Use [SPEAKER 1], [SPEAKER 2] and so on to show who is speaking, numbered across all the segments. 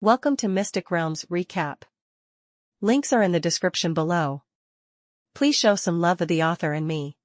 [SPEAKER 1] Welcome to Mystic Realms Recap. Links are in the description below. Please show some love of the author and me.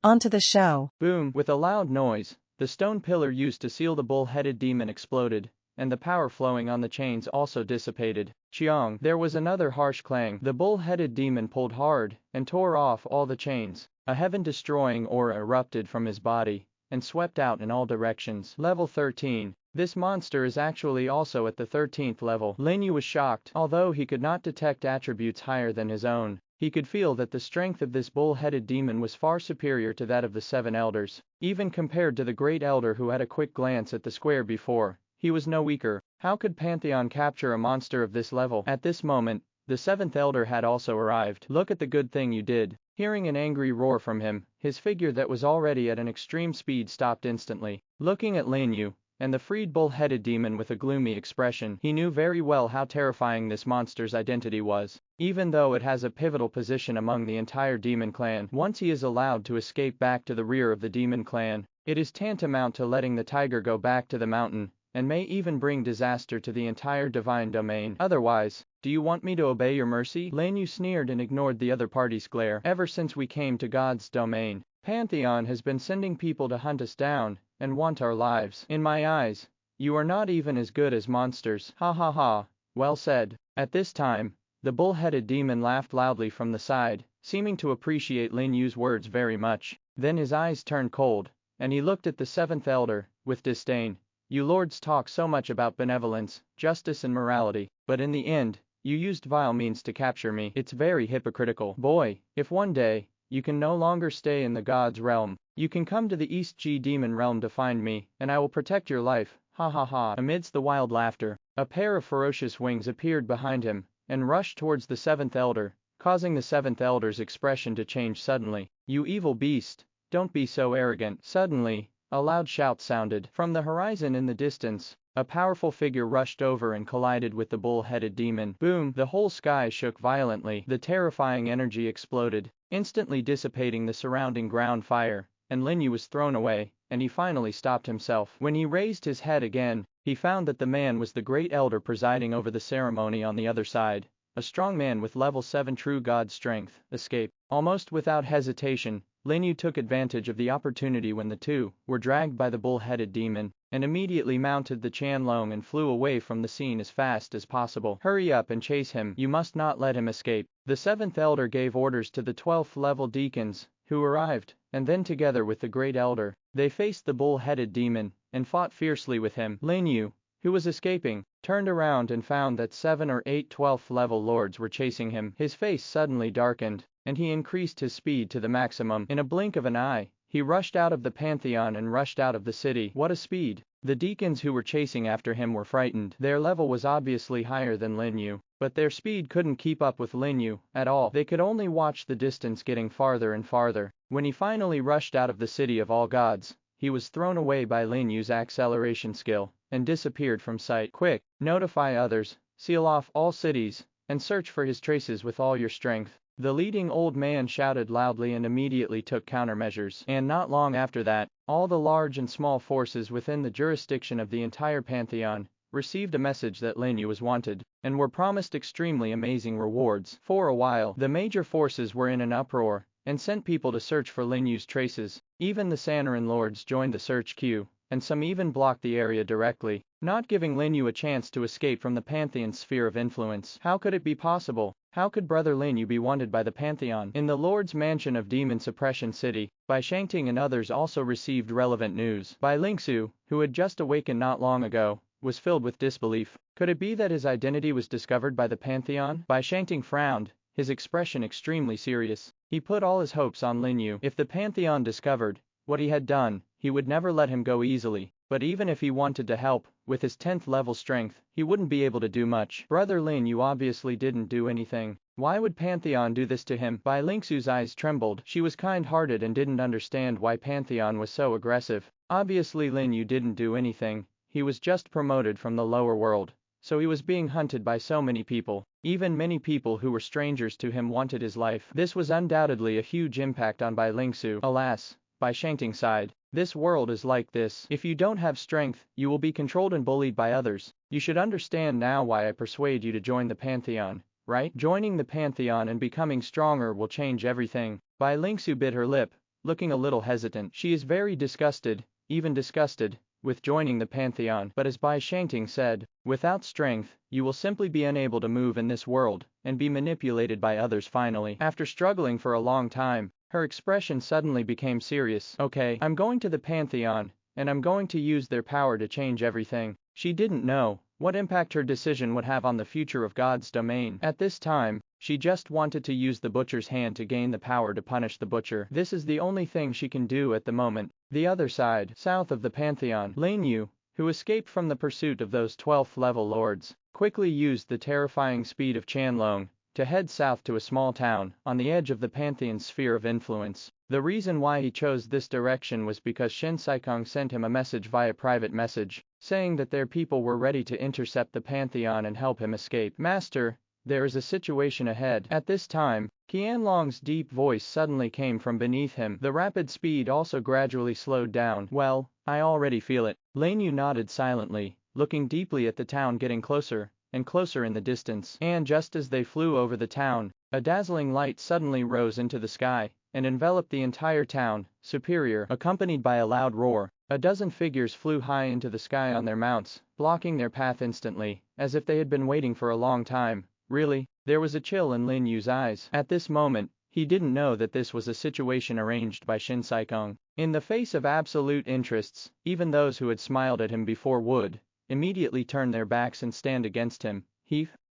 [SPEAKER 1] On to the show.
[SPEAKER 2] Boom! With a loud noise, the stone pillar used to seal the bull-headed demon exploded, and the power flowing on the chains also dissipated. Chiong! There was another harsh clang. The bull-headed demon pulled hard and tore off all the chains. A heaven-destroying aura erupted from his body and swept out in all directions. Level 13. This monster is actually also at the 13th level. Lin You was shocked. Although he could not detect attributes higher than his own, he could feel that the strength of this bull-headed demon was far superior to that of the seven elders. Even compared to the great elder who had a quick glance at the square before, he was no weaker. How could Pantheon capture a monster of this level? At this moment, the seventh elder had also arrived. Look at the good thing you did. Hearing an angry roar from him, his figure that was already at an extreme speed stopped instantly. Looking at Lin You and the freed bull-headed demon with a gloomy expression, he knew very well how terrifying this monster's identity was. Even though it has a pivotal position among the entire demon clan, once he is allowed to escape back to the rear of the demon clan, it is tantamount to letting the tiger go back to the mountain, and may even bring disaster to the entire divine domain. Otherwise, do you want me to obey your mercy? Lin You sneered and ignored the other party's glare. Ever since we came to God's domain, Pantheon has been sending people to hunt us down and want our lives. In my eyes, you are not even as good as monsters. Ha ha ha, well said. At this time, the bull-headed demon laughed loudly from the side, seeming to appreciate Lin Yu's words very much. Then his eyes turned cold, and he looked at the seventh elder with disdain. You lords talk so much about benevolence, justice and morality, but in the end, you used vile means to capture me. It's very hypocritical. Boy, if one day, you can no longer stay in the God's realm, you can come to the East G demon realm to find me, and I will protect your life. Ha ha ha. Amidst the wild laughter, a pair of ferocious wings appeared behind him, and rushed towards the seventh elder, causing the seventh elder's expression to change suddenly. You evil beast, don't be so arrogant. Suddenly, a loud shout sounded. From the horizon in the distance, a powerful figure rushed over and collided with the bull-headed demon. Boom! The whole sky shook violently. The terrifying energy exploded, instantly dissipating the surrounding ground fire, and Lin You was thrown away, and he finally stopped himself. When he raised his head again, he found that the man was the great elder presiding over the ceremony on the other side, a strong man with level 7 true god strength. Escape. Almost without hesitation, Lin You took advantage of the opportunity when the two were dragged by the bull-headed demon, and immediately mounted the Chanlong and flew away from the scene as fast as possible. Hurry up and chase him. You must not let him escape. The seventh elder gave orders to the 12th level deacons, who arrived, and then together with the great elder, they faced the bull-headed demon, and fought fiercely with him. Lin You, who was escaping, turned around and found that 7 or 8 12th level lords were chasing him. His face suddenly darkened, and he increased his speed to the maximum. In a blink of an eye, he rushed out of the Pantheon and rushed out of the city. What a speed! The deacons who were chasing after him were frightened. Their level was obviously higher than Lin You, but their speed couldn't keep up with Lin You at all. They could only watch the distance getting farther and farther. When he finally rushed out of the city of all gods, he was thrown away by Lin Yu's acceleration skill, and disappeared from sight. Quick, notify others, seal off all cities, and search for his traces with all your strength. The leading old man shouted loudly and immediately took countermeasures. And not long after that, all the large and small forces within the jurisdiction of the entire Pantheon received a message that Lin You was wanted, and were promised extremely amazing rewards. For a while, the major forces were in an uproar, and sent people to search for Lin Yu's traces. Even the Sanaran lords joined the search queue, and some even blocked the area directly, not giving Lin You a chance to escape from the Pantheon's sphere of influence. How could it be possible? How could Brother Lin You be wanted by the Pantheon? In the Lord's Mansion of Demon Suppression City, Bai Shangting and others also received relevant news. Bai Lingsu, who had just awakened not long ago, was filled with disbelief. Could it be that his identity was discovered by the Pantheon? Bai Shangting frowned, his expression extremely serious. He put all his hopes on Lin You. If the Pantheon discovered what he had done, he would never let him go easily. But even if he wanted to help, with his 10th level strength, he wouldn't be able to do much. Brother Lin You obviously didn't do anything. Why would Pantheon do this to him? Bai Lingsu's eyes trembled. She was kind-hearted and didn't understand why Pantheon was so aggressive. Obviously Lin You didn't do anything. He was just promoted from the lower world, so he was being hunted by so many people. Even many people who were strangers to him wanted his life. This was undoubtedly a huge impact on Bai Lingsu. Alas, Bai Shangting sighed. This world is like this. If you don't have strength, you will be controlled and bullied by others. You should understand now why I persuade you to join the Pantheon, right? Joining the Pantheon and becoming stronger will change everything. Bai Lingsu bit her lip, looking a little hesitant. She is very disgusted, even disgusted, with joining the Pantheon. But as Bai Shangting said, without strength, you will simply be unable to move in this world, and be manipulated by others finally. After struggling for a long time, her expression suddenly became serious. Okay, I'm going to the Pantheon, and I'm going to use their power to change everything. She didn't know what impact her decision would have on the future of God's domain. At this time, she just wanted to use the butcher's hand to gain the power to punish the butcher. This is the only thing she can do at the moment. The other side, south of the Pantheon, Lin You, who escaped from the pursuit of those 12th level lords, quickly used the terrifying speed of Chanlong to head south to a small town on the edge of the Pantheon's sphere of influence. The reason why he chose this direction was because Shin Saikong sent him a message via private message, saying that their people were ready to intercept the Pantheon and help him escape. Master, there is a situation ahead. At this time, Qianlong's deep voice suddenly came from beneath him. The rapid speed also gradually slowed down. Well, I already feel it. Lin Yu nodded silently, looking deeply at the town getting closer and closer in the distance. And just as they flew over the town, a dazzling light suddenly rose into the sky and enveloped the entire town. Superior, accompanied by a loud roar, a dozen figures flew high into the sky on their mounts, blocking their path instantly, as if they had been waiting for a long time. Really? There was a chill in Lin Yu's eyes. At this moment, he didn't know that this was a situation arranged by Shin Saikong. In the face of absolute interests, even those who had smiled at him before would immediately turn their backs and stand against him.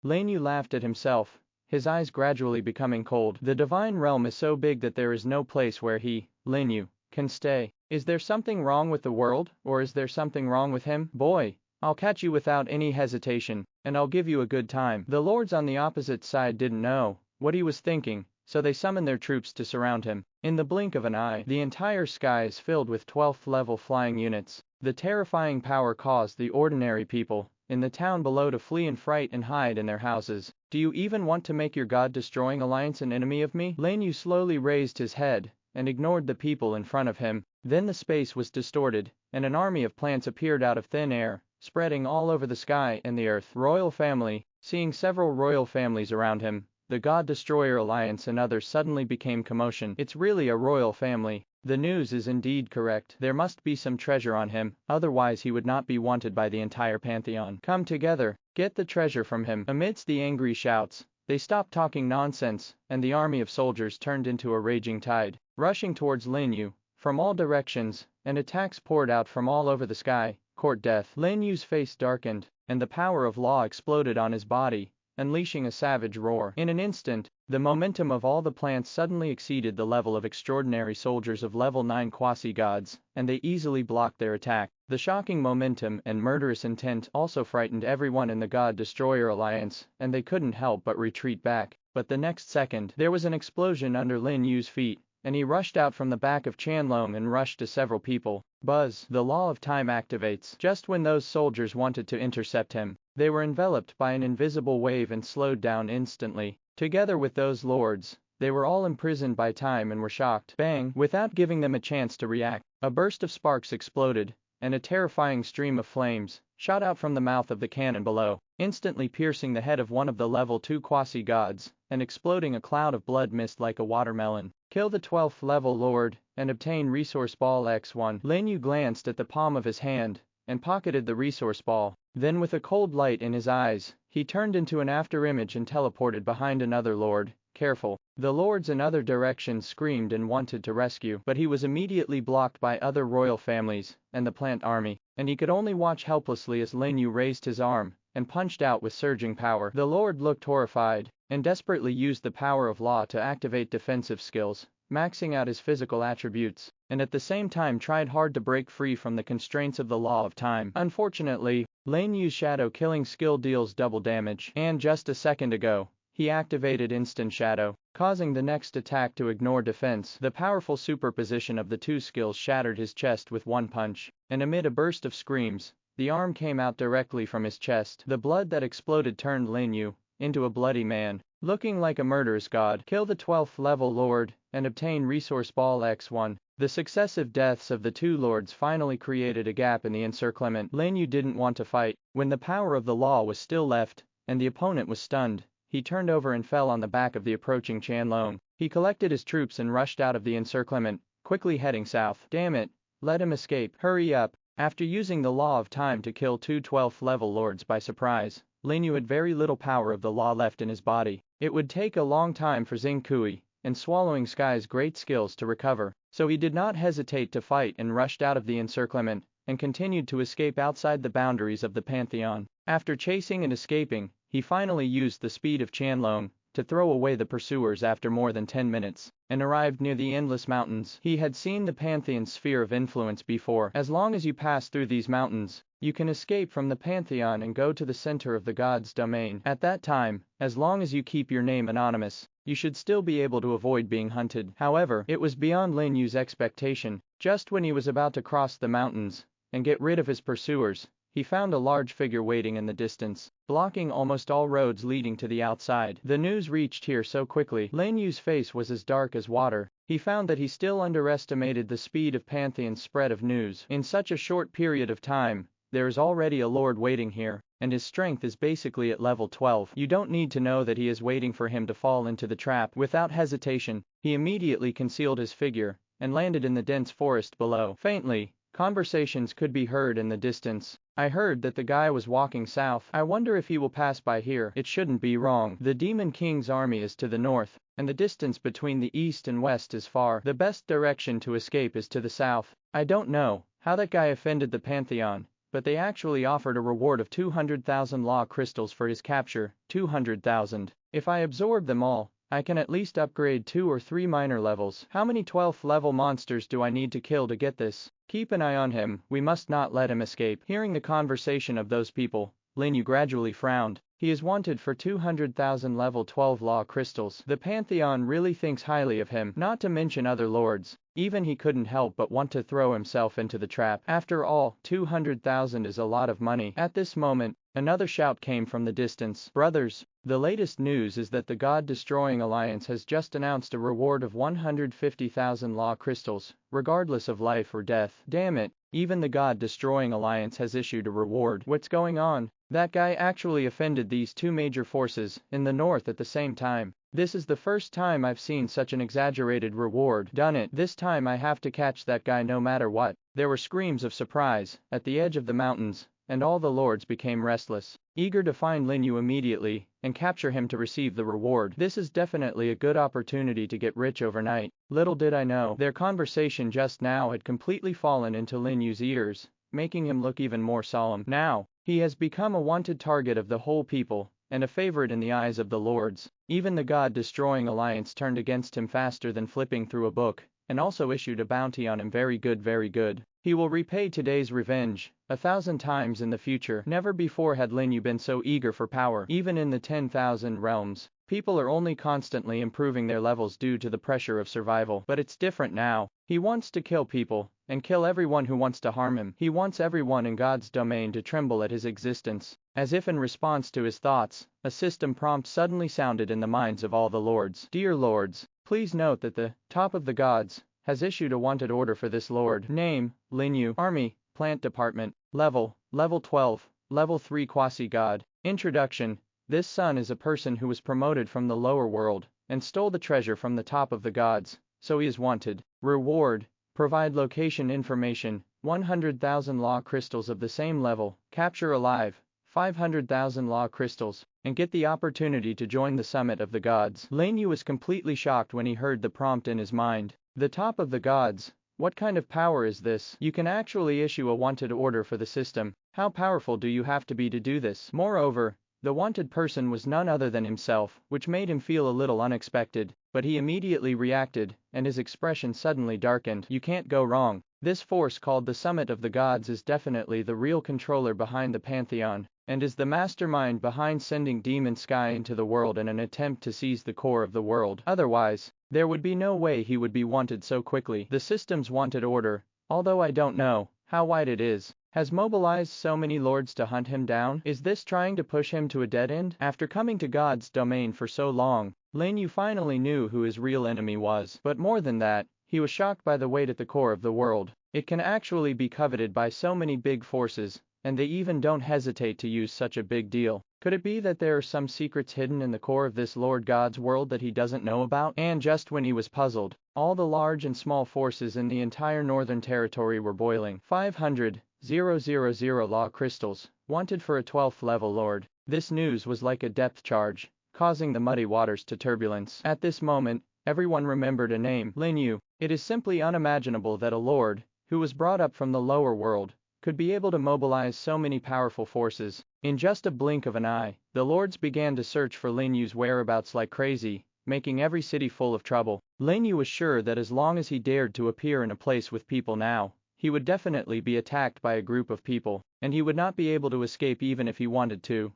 [SPEAKER 2] Lin Yu laughed at himself, his eyes gradually becoming cold. The divine realm is so big that there is no place where he, Lin Yu, can stay. Is there something wrong with the world, or is there something wrong with him? Boy, I'll catch you without any hesitation, and I'll give you a good time. The lords on the opposite side didn't know what he was thinking, so they summoned their troops to surround him. In the blink of an eye, the entire sky is filled with 12th level flying units. The terrifying power caused the ordinary people in the town below to flee in fright and hide in their houses. Do you even want to make your god-destroying alliance an enemy of me? Lin Yu slowly raised his head and ignored the people in front of him. Then the space was distorted, and an army of plants appeared out of thin air, spreading all over the sky and the earth. Royal family. Seeing several royal families around him, the God-Destroyer Alliance and others suddenly became commotion. It's really a royal family. The news is indeed correct. There must be some treasure on him, otherwise he would not be wanted by the entire Pantheon. Come together, get the treasure from him. Amidst the angry shouts, they stopped talking nonsense, and the army of soldiers turned into a raging tide, rushing towards Lin Yu from all directions, and attacks poured out from all over the sky. Court death. Lin Yu's face darkened, and the power of law exploded on his body, unleashing a savage roar. In an instant, the momentum of all the plants suddenly exceeded the level of extraordinary soldiers of level 9 quasi-gods, and they easily blocked their attack. The shocking momentum and murderous intent also frightened everyone in the God-Destroyer Alliance, and they couldn't help but retreat back. But the next second, there was an explosion under Lin Yu's feet, and he rushed out from the back of Chanlong and rushed to several people. Buzz. The law of time activates. Just when those soldiers wanted to intercept him, they were enveloped by an invisible wave and slowed down instantly. Together with those lords, they were all imprisoned by time and were shocked. Bang! Without giving them a chance to react, a burst of sparks exploded, and a terrifying stream of flames shot out from the mouth of the cannon below, instantly piercing the head of one of the level 2 quasi-gods, and exploding a cloud of blood mist like a watermelon. Kill the 12th level lord, and obtain resource ball X1. Lin Yu glanced at the palm of his hand, and pocketed the resource ball. Then with a cold light in his eyes, he turned into an afterimage and teleported behind another lord. Careful. The lords in other directions screamed and wanted to rescue, but he was immediately blocked by other royal families and the plant army, and he could only watch helplessly as Lin Yu raised his arm and punched out with surging power. The lord looked horrified and desperately used the power of law to activate defensive skills, maxing out his physical attributes, and at the same time tried hard to break free from the constraints of the law of time. Unfortunately, Lin Yu's shadow killing skill deals double damage, and just a second ago, he activated instant shadow, causing the next attack to ignore defense. The powerful superposition of the two skills shattered his chest with one punch, and amid a burst of screams, the arm came out directly from his chest. The blood that exploded turned Lin Yu into a bloody man, Looking like a murderous god, kill the 12th level lord, and obtain resource ball X1. The successive deaths of the two lords finally created a gap in the encirclement. Lin You didn't want to fight. When the power of the law was still left, and the opponent was stunned, he turned over and fell on the back of the approaching Chanlong. He collected his troops and rushed out of the encirclement, quickly heading south. Damn it, let him escape. Hurry up. After using the law of time to kill two 12th level lords by surprise, Lin You had very little power of the law left in his body. It would take a long time for Xing Kui and Swallowing Sky's great skills to recover, so he did not hesitate to fight and rushed out of the encirclement, and continued to escape outside the boundaries of the Pantheon. After chasing and escaping, he finally used the speed of Chanlong to throw away the pursuers after more than 10 minutes, and arrived near the Endless Mountains. He had seen the Pantheon's sphere of influence before. As long as you pass through these mountains, you can escape from the Pantheon and go to the center of the god's domain. At that time, as long as you keep your name anonymous, you should still be able to avoid being hunted. However, it was beyond Lin Yu's expectation. Just when he was about to cross the mountains and get rid of his pursuers, he found a large figure waiting in the distance, blocking almost all roads leading to the outside. The news reached here so quickly. Lin Yu's face was as dark as water. He found that he still underestimated the speed of Pantheon's spread of news. In such a short period of time, there is already a lord waiting here, and his strength is basically at level 12. You don't need to know that he is waiting for him to fall into the trap. Without hesitation, he immediately concealed his figure and landed in the dense forest below. Faintly, conversations could be heard in the distance. I heard that the guy was walking south. I wonder if he will pass by here. It shouldn't be wrong. The Demon King's army is to the north, and the distance between the east and west is far. The best direction to escape is to the south. I don't know how that guy offended the Pantheon, but they actually offered a reward of 200,000 law crystals for his capture. 200,000. If I absorb them all, I can at least upgrade 2 or 3 minor levels. How many 12th level monsters do I need to kill to get this? Keep an eye on him. We must not let him escape. Hearing the conversation of those people, Lin You gradually frowned. He is wanted for 200,000 level 12 law crystals. The Pantheon really thinks highly of him, not to mention other lords. Even he couldn't help but want to throw himself into the trap. After all, 200,000 is a lot of money. At this moment, another shout came from the distance. Brothers, the latest news is that the God-Destroying Alliance has just announced a reward of 150,000 law crystals, regardless of life or death. Damn it, even the God-Destroying Alliance has issued a reward. What's going on? That guy actually offended these two major forces in the north at the same time. This is the first time I've seen such an exaggerated reward. Done it. This time I have to catch that guy no matter what. There were screams of surprise at the edge of the mountains, and all the lords became restless, eager to find Lin You immediately and capture him to receive the reward. This is definitely a good opportunity to get rich overnight. Little did I know, their conversation just now had completely fallen into Lin Yu's ears, making him look even more solemn. Now, he has become a wanted target of the whole people, and a favorite in the eyes of the lords. Even the God-Destroying Alliance turned against him faster than flipping through a book, and also issued a bounty on him. Very good, very good. He will repay today's revenge 1,000 times in the future. Never before had Lin You been so eager for power. Even in the 10,000 realms, people are only constantly improving their levels due to the pressure of survival. But it's different now. He wants to kill people, and kill everyone who wants to harm him. He wants everyone in God's domain to tremble at his existence. As if in response to his thoughts, a system prompt suddenly sounded in the minds of all the lords. Dear lords, please note that the top of the gods has issued a wanted order for this lord. Name, Lin You. Army, Plant Department. Level 12. Level 3 Quasi-God. Introduction. This son is a person who was promoted from the lower world, and stole the treasure from the top of the gods, so he is wanted. Reward. Provide location information, 100,000 law crystals of the same level. Capture alive, 500,000 law crystals, and get the opportunity to join the summit of the gods. Lin Yu was completely shocked when he heard the prompt in his mind. The top of the gods? What kind of power is this? You can actually issue a wanted order for the system. How powerful do you have to be to do this? Moreover, the wanted person was none other than himself, which made him feel a little unexpected, but he immediately reacted, and his expression suddenly darkened. You can't go wrong. This force called the Summit of the Gods is definitely the real controller behind the Pantheon, and is the mastermind behind sending Demon Sky into the world in an attempt to seize the core of the world. Otherwise, there would be no way he would be wanted so quickly. The system's wanted order, although I don't know how wide it is, has mobilized so many lords to hunt him down? Is this trying to push him to a dead end? After coming to God's domain for so long, Lin You finally knew who his real enemy was. But more than that, he was shocked by the weight at the core of the world. It can actually be coveted by so many big forces, and they even don't hesitate to use such a big deal. Could it be that there are some secrets hidden in the core of this Lord God's world that he doesn't know about? And just when he was puzzled, all the large and small forces in the entire northern territory were boiling. 500,000 law crystals, wanted for a 12th level lord. This news was like a depth charge, causing the muddy waters to turbulence. At this moment, everyone remembered a name, Lin You. It is simply unimaginable that a lord, who was brought up from the lower world, could be able to mobilize so many powerful forces. In just a blink of an eye, the lords began to search for Lin Yu's whereabouts like crazy, making every city full of trouble. Lin Yu was sure that as long as he dared to appear in a place with people now, he would definitely be attacked by a group of people, and he would not be able to escape even if he wanted to.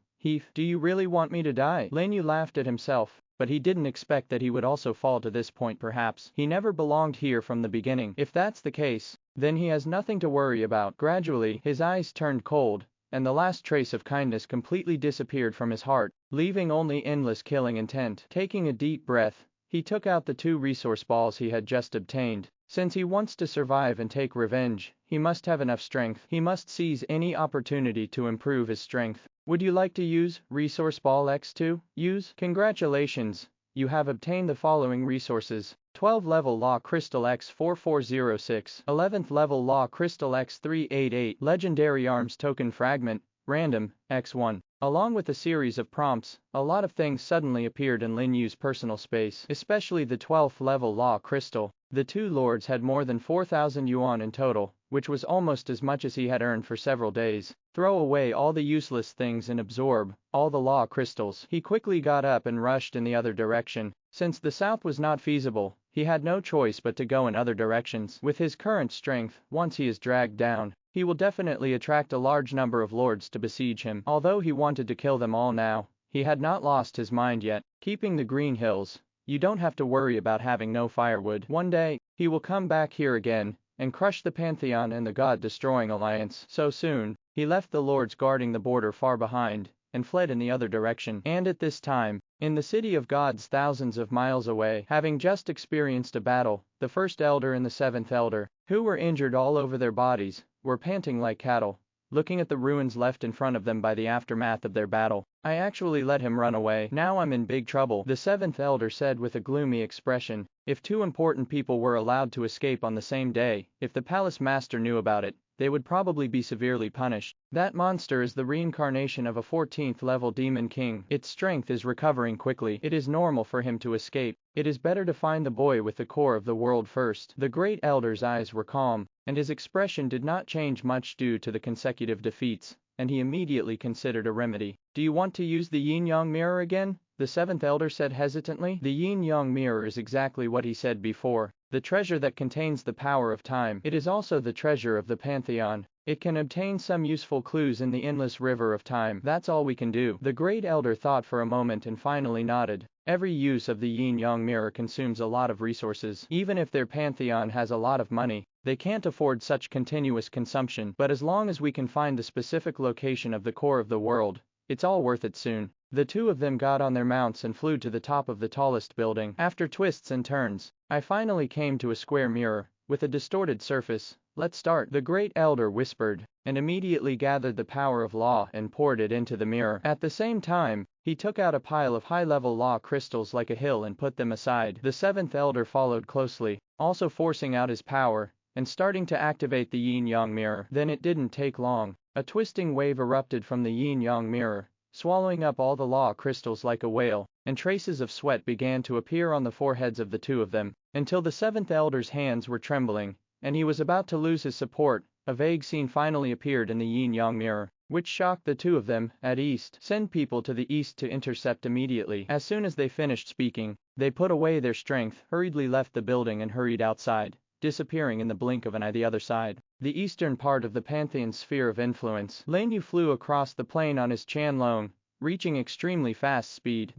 [SPEAKER 2] Do you really want me to die? Lin Yu laughed at himself, but he didn't expect that he would also fall to this point. Perhaps he never belonged here from the beginning. If that's the case, then he has nothing to worry about. Gradually, his eyes turned cold, and the last trace of kindness completely disappeared from his heart, leaving only endless killing intent. Taking a deep breath, he took out the 2 resource balls he had just obtained. Since he wants to survive and take revenge, he must have enough strength. He must seize any opportunity to improve his strength. Would you like to use Resource Ball X2? Use? Congratulations! You have obtained the following resources: 12th level Law Crystal X4406, 11th level Law Crystal X388, Legendary Arms Token Fragment, Random, X1. Along with a series of prompts, a lot of things suddenly appeared in Lin Yu's personal space, especially the 12th level Law Crystal. The 2 lords had more than 4,000 yuan in total, which was almost as much as he had earned for several days. Throw away all the useless things and absorb all the law crystals. He quickly got up and rushed in the other direction. Since the south was not feasible, he had no choice but to go in other directions. With his current strength, once he is dragged down, he will definitely attract a large number of lords to besiege him. Although he wanted to kill them all now, he had not lost his mind yet. Keeping the green hills, you don't have to worry about having no firewood. One day, he will come back here again, and crush the Pantheon and the God-destroying alliance. So soon, he left the lords guarding the border far behind, and fled in the other direction. And at this time, in the city of gods thousands of miles away, having just experienced a battle, the first elder and the 7th elder, who were injured all over their bodies, were panting like cattle, looking at the ruins left in front of them by the aftermath of their battle. I actually let him run away. Now I'm in big trouble, the 7th elder said with a gloomy expression. If 2 important people were allowed to escape on the same day, if the palace master knew about it, they would probably be severely punished. That monster is the reincarnation of a 14th level demon king. Its strength is recovering quickly. It is normal for him to escape. It is better to find the boy with the core of the world first. The great elder's eyes were calm, and his expression did not change much due to the consecutive defeats, and he immediately considered a remedy. Do you want to use the yin-yang mirror again? The 7th elder said hesitantly. The yin-yang mirror is exactly what he said before, the treasure that contains the power of time. It is also the treasure of the Pantheon. It can obtain some useful clues in the endless river of time. That's all we can do. The great elder thought for a moment and finally nodded. Every use of the yin-yang mirror consumes a lot of resources. Even if their Pantheon has a lot of money, they can't afford such continuous consumption. But as long as we can find the specific location of the core of the world, it's all worth it soon. The 2 of them got on their mounts and flew to the top of the tallest building. After twists and turns, I finally came to a square mirror, with a distorted surface. Let's start, the great elder whispered, and immediately gathered the power of law and poured it into the mirror. At the same time, he took out a pile of high-level law crystals like a hill and put them aside. The 7th elder followed closely, also forcing out his power, and starting to activate the yin-yang mirror. Then it didn't take long. A twisting wave erupted from the yin-yang mirror, swallowing up all the law crystals like a whale, and traces of sweat began to appear on the foreheads of the 2 of them, until the 7th elder's hands were trembling, and he was about to lose his support. A vague scene finally appeared in the yin-yang mirror, which shocked the 2 of them. At east, send people to the east to intercept immediately. As soon as they finished speaking, they put away their strength, hurriedly left the building and hurried outside, disappearing in the blink of an eye. The other side, the eastern part of the Pantheon's sphere of influence. Lin You flew across the plain on his Chanlong, reaching extremely fast speed.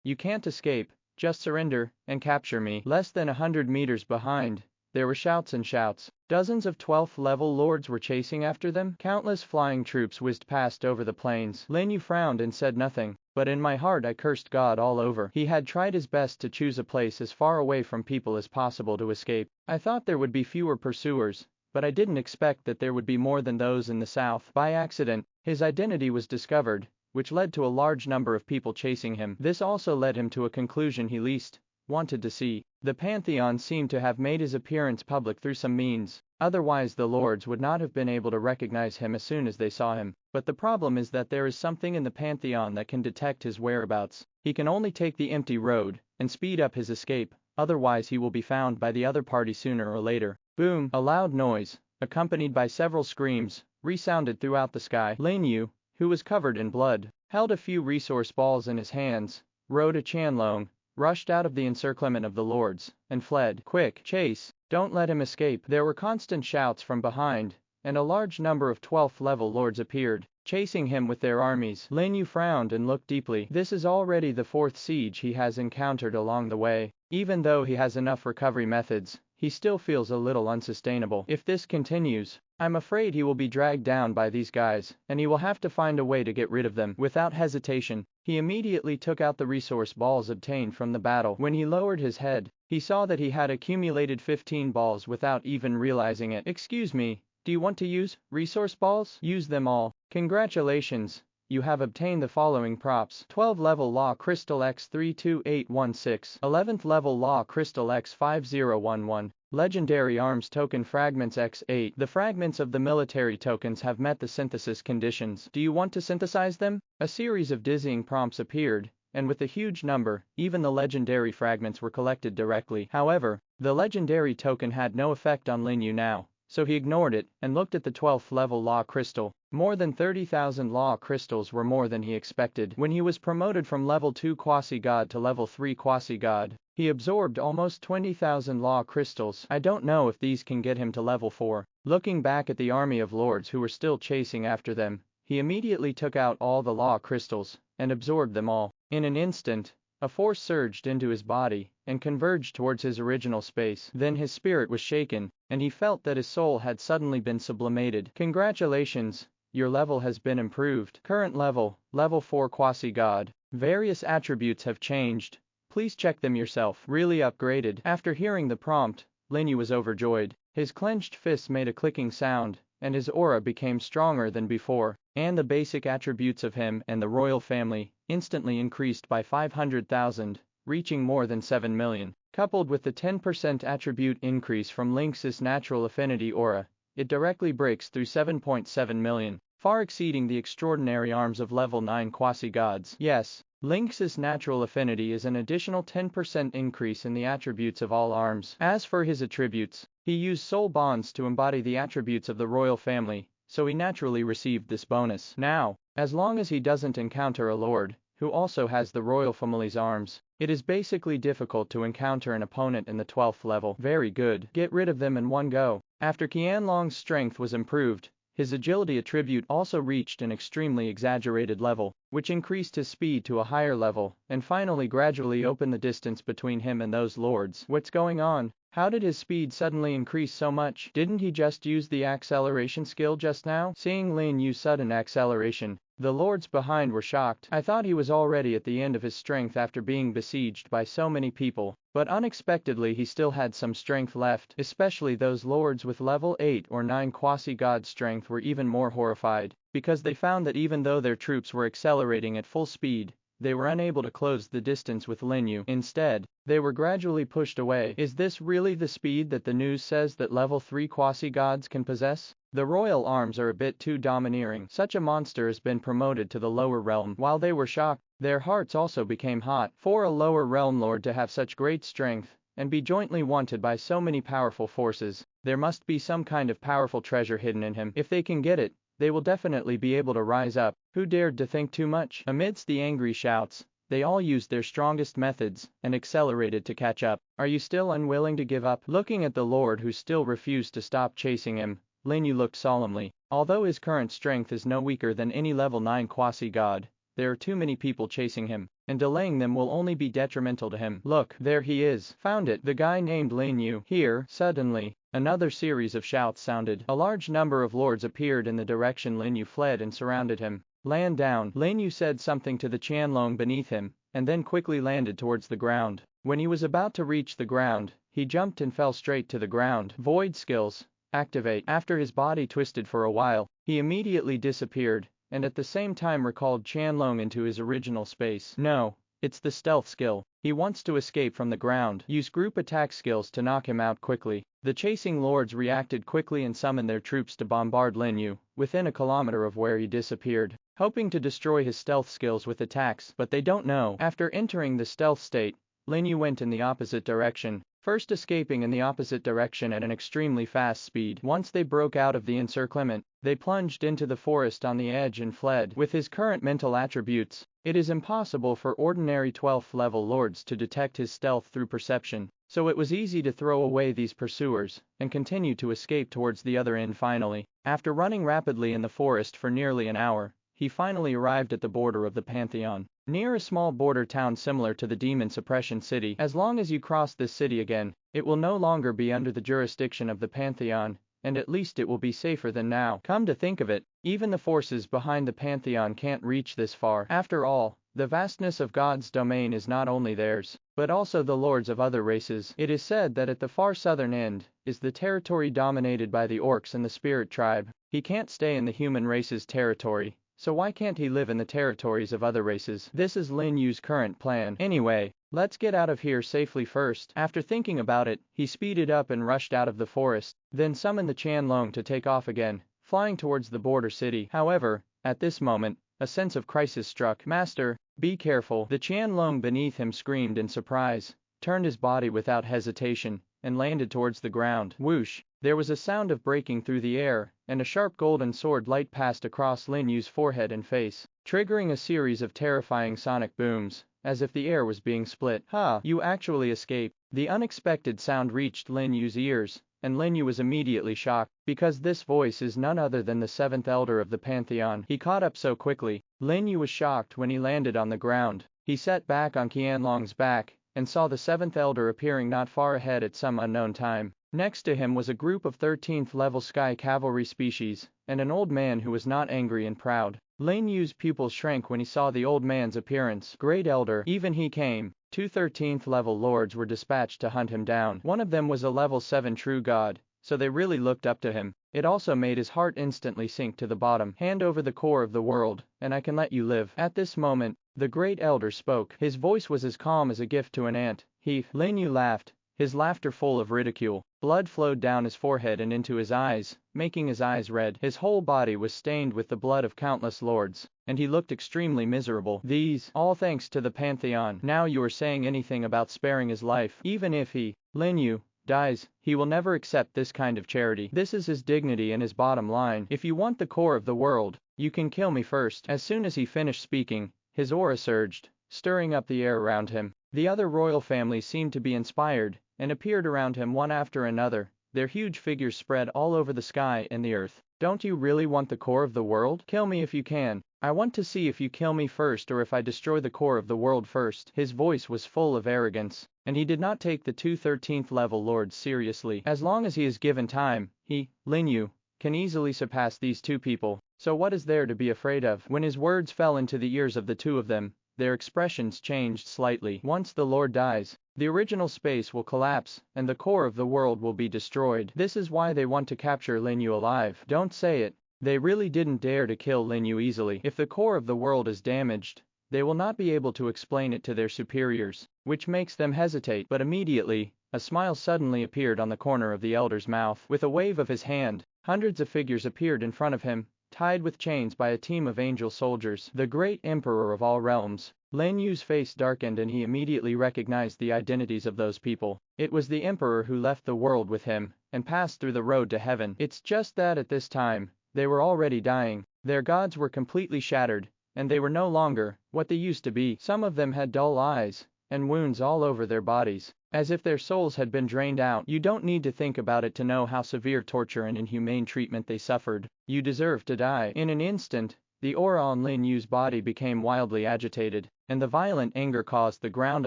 [SPEAKER 2] You can't escape, just surrender, and capture me. Less than 100 meters behind, There were shouts and shouts. Dozens of 12th level lords were chasing after them. Countless flying troops whizzed past over the plains. Lin You frowned and said nothing, but in my heart I cursed God all over. He had tried his best to choose a place as far away from people as possible to escape. I thought there would be fewer pursuers, but I didn't expect that there would be more than those in the south. By accident, his identity was discovered, which led to a large number of people chasing him. This also led him to a conclusion he least wanted to see. The Pantheon seemed to have made his appearance public through some means, otherwise the lords would not have been able to recognize him as soon as they saw him. But the problem is that there is something in the Pantheon that can detect his whereabouts. He can only take the empty road and speed up his escape, otherwise he will be found by the other party sooner or later. Boom! A loud noise, accompanied by several screams, resounded throughout the sky. Lin You, who was covered in blood, held a few resource balls in his hands, rode a Chanlong, rushed out of the encirclement of the lords, and fled. Quick, chase, don't let him escape. There were constant shouts from behind, and a large number of 12th level lords appeared, chasing him with their armies. Lin You frowned and looked deeply. This is already the 4th siege he has encountered along the way. Even though he has enough recovery methods, he still feels a little unsustainable. If this continues, I'm afraid he will be dragged down by these guys, and he will have to find a way to get rid of them. Without hesitation, he immediately took out the resource balls obtained from the battle. When he lowered his head, he saw that he had accumulated 15 balls without even realizing it. Excuse me, do you want to use resource balls? Use them all. Congratulations, you have obtained the following props: 12 level Law Crystal X32816, 11th level Law Crystal X5011, Legendary Arms Token Fragments X8. The fragments of the military tokens have met the synthesis conditions. Do you want to synthesize them? A series of dizzying prompts appeared, and with a huge number, even the legendary fragments were collected directly. However, the legendary token had no effect on Lin You now, so he ignored it and looked at the 12th level Law Crystal. More than 30,000 Law Crystals were more than he expected. When he was promoted from level 2 Quasi-God to level 3 Quasi-God, he absorbed almost 20,000 Law Crystals. I don't know if these can get him to level 4. Looking back at the army of lords who were still chasing after them, he immediately took out all the Law Crystals and absorbed them all. In an instant, a force surged into his body and converged towards his original space. Then his spirit was shaken, and he felt that his soul had suddenly been sublimated. Congratulations, your level has been improved. Current level, level 4 Quasi-God. Various attributes have changed. Please check them yourself. Really upgraded. After hearing the prompt, Lin You was overjoyed. His clenched fists made a clicking sound, and his aura became stronger than before, and the basic attributes of him and the royal family instantly increased by 500,000, reaching more than 7 million. Coupled with the 10% attribute increase from Lynx's natural affinity aura, it directly breaks through 7.7 million, far exceeding the extraordinary arms of level 9 quasi-gods. Yes, Lynx's natural affinity is an additional 10% increase in the attributes of all arms. As for his attributes, he used soul bonds to embody the attributes of the royal family, so he naturally received this bonus. Now, as long as he doesn't encounter a lord who also has the royal family's arms, it is basically difficult to encounter an opponent in the 12th level. Very good. Get rid of them in one go. After Qianlong's strength was improved, his agility attribute also reached an extremely exaggerated level, which increased his speed to a higher level, and finally gradually opened the distance between him and those lords. What's going on? How did his speed suddenly increase so much? Didn't he just use the acceleration skill just now? Seeing Lin Yu's sudden acceleration, the lords behind were shocked. I thought he was already at the end of his strength after being besieged by so many people, but unexpectedly he still had some strength left. Especially those lords with level 8 or 9 quasi-god strength were even more horrified, because they found that even though their troops were accelerating at full speed, they were unable to close the distance with Lin You. Instead, they were gradually pushed away. Is this really the speed that the news says that level 3 quasi-gods can possess? The royal arms are a bit too domineering. Such a monster has been promoted to the lower realm. While they were shocked, their hearts also became hot. For a lower realm lord to have such great strength and be jointly wanted by so many powerful forces, there must be some kind of powerful treasure hidden in him. If they can get it, they will definitely be able to rise up. Who dared to think too much? Amidst the angry shouts, they all used their strongest methods and accelerated to catch up. Are you still unwilling to give up? Looking at the lord who still refused to stop chasing him, Lin You looked solemnly. Although his current strength is no weaker than any level 9 quasi-god, there are too many people chasing him, and delaying them will only be detrimental to him. Look, there he is. Found it. The guy named Lin You. Here, suddenly, another series of shouts sounded. A large number of lords appeared in the direction Lin You fled and surrounded him. Land down. Lin You said something to the Qianlong beneath him, and then quickly landed towards the ground. When he was about to reach the ground, he jumped and fell straight to the ground. Void skills. Activate. After his body twisted for a while, he immediately disappeared, and at the same time recalled Qianlong into his original space. No, it's the stealth skill. He wants to escape from the ground. Use group attack skills to knock him out quickly. The chasing lords reacted quickly and summoned their troops to bombard Lin You, within a kilometer of where he disappeared, hoping to destroy his stealth skills with attacks, but they don't know. After entering the stealth state, Lin You went in the opposite direction, first escaping in the opposite direction at an extremely fast speed. Once they broke out of the encirclement, they plunged into the forest on the edge and fled. With his current mental attributes, it is impossible for ordinary 12th level lords to detect his stealth through perception, so it was easy to throw away these pursuers, and continue to escape towards the other end. Finally, after running rapidly in the forest for nearly an hour, he finally arrived at the border of the Pantheon, near a small border town similar to the Demon Suppression City. As long as you cross this city again, it will no longer be under the jurisdiction of the Pantheon, and at least it will be safer than now. Come to think of it, even the forces behind the Pantheon can't reach this far. After all, the vastness of God's domain is not only theirs, but also the lords of other races. It is said that at the far southern end is the territory dominated by the orcs and the spirit tribe. He can't stay in the human race's territory, so why can't he live in the territories of other races? This is Lin Yu's current plan. Anyway, let's get out of here safely first. After thinking about it, he speeded up and rushed out of the forest, then summoned the Qianlong to take off again, flying towards the border city. However, at this moment, a sense of crisis struck. Master, be careful. The Qianlong beneath him screamed in surprise, turned his body without hesitation, and landed towards the ground. Whoosh! There was a sound of breaking through the air, and a sharp golden sword light passed across Lin Yu's forehead and face, triggering a series of terrifying sonic booms, as if the air was being split. Ha! You actually escaped. The unexpected sound reached Lin Yu's ears, and Lin Yu was immediately shocked, because this voice is none other than the seventh elder of the Pantheon. He caught up so quickly. Lin Yu was shocked when he landed on the ground. He sat back on Qianlong's back, and saw the seventh elder appearing not far ahead at some unknown time. Next to him was a group of 13th level sky cavalry species, and an old man who was not angry and proud. Lin Yu's pupils shrank when he saw the old man's appearance. Great elder, even he came. 2 13th level lords were dispatched to hunt him down. One of them was a level 7 true god, so they really looked up to him. It also made his heart instantly sink to the bottom. Hand over the core of the world, and I can let you live. At this moment, the great elder spoke. His voice was as calm as a gift to an ant. Lin Yu laughed, his laughter full of ridicule. Blood flowed down his forehead and into his eyes, making his eyes red. His whole body was stained with the blood of countless lords, and he looked extremely miserable. These, all thanks to the Pantheon. Now you are saying anything about sparing his life. Even if he, Lin Yu, dies, he will never accept this kind of charity. This is his dignity and his bottom line. If you want the core of the world, you can kill me first. As soon as he finished speaking, his aura surged, stirring up the air around him. The other royal families seemed to be inspired, and appeared around him one after another, their huge figures spread all over the sky and the earth. Don't you really want the core of the world? Kill me if you can. I want to see if you kill me first or if I destroy the core of the world first. His voice was full of arrogance, and he did not take the 2 13th level lords seriously. As long as he is given time, he, Lin Yu, can easily surpass these two people. So what is there to be afraid of? When his words fell into the ears of the two of them, their expressions changed slightly. Once the Lord dies, the original space will collapse, and the core of the world will be destroyed. This is why they want to capture Lin Yu alive. Don't say it. They really didn't dare to kill Lin Yu easily. If the core of the world is damaged, they will not be able to explain it to their superiors, which makes them hesitate. But immediately, a smile suddenly appeared on the corner of the elder's mouth. With a wave of his hand, hundreds of figures appeared in front of him, tied with chains by a team of angel soldiers. The great emperor of all realms. Lin Yu's face darkened and he immediately recognized the identities of those people. It was the emperor who left the world with him, and passed through the road to heaven. It's just that at this time, they were already dying. Their gods were completely shattered, and they were no longer what they used to be. Some of them had dull eyes, and wounds all over their bodies, as if their souls had been drained out. You don't need to think about it to know how severe torture and inhumane treatment they suffered. You deserve to die. In an instant, the aura on Lin Yu's body became wildly agitated, and the violent anger caused the ground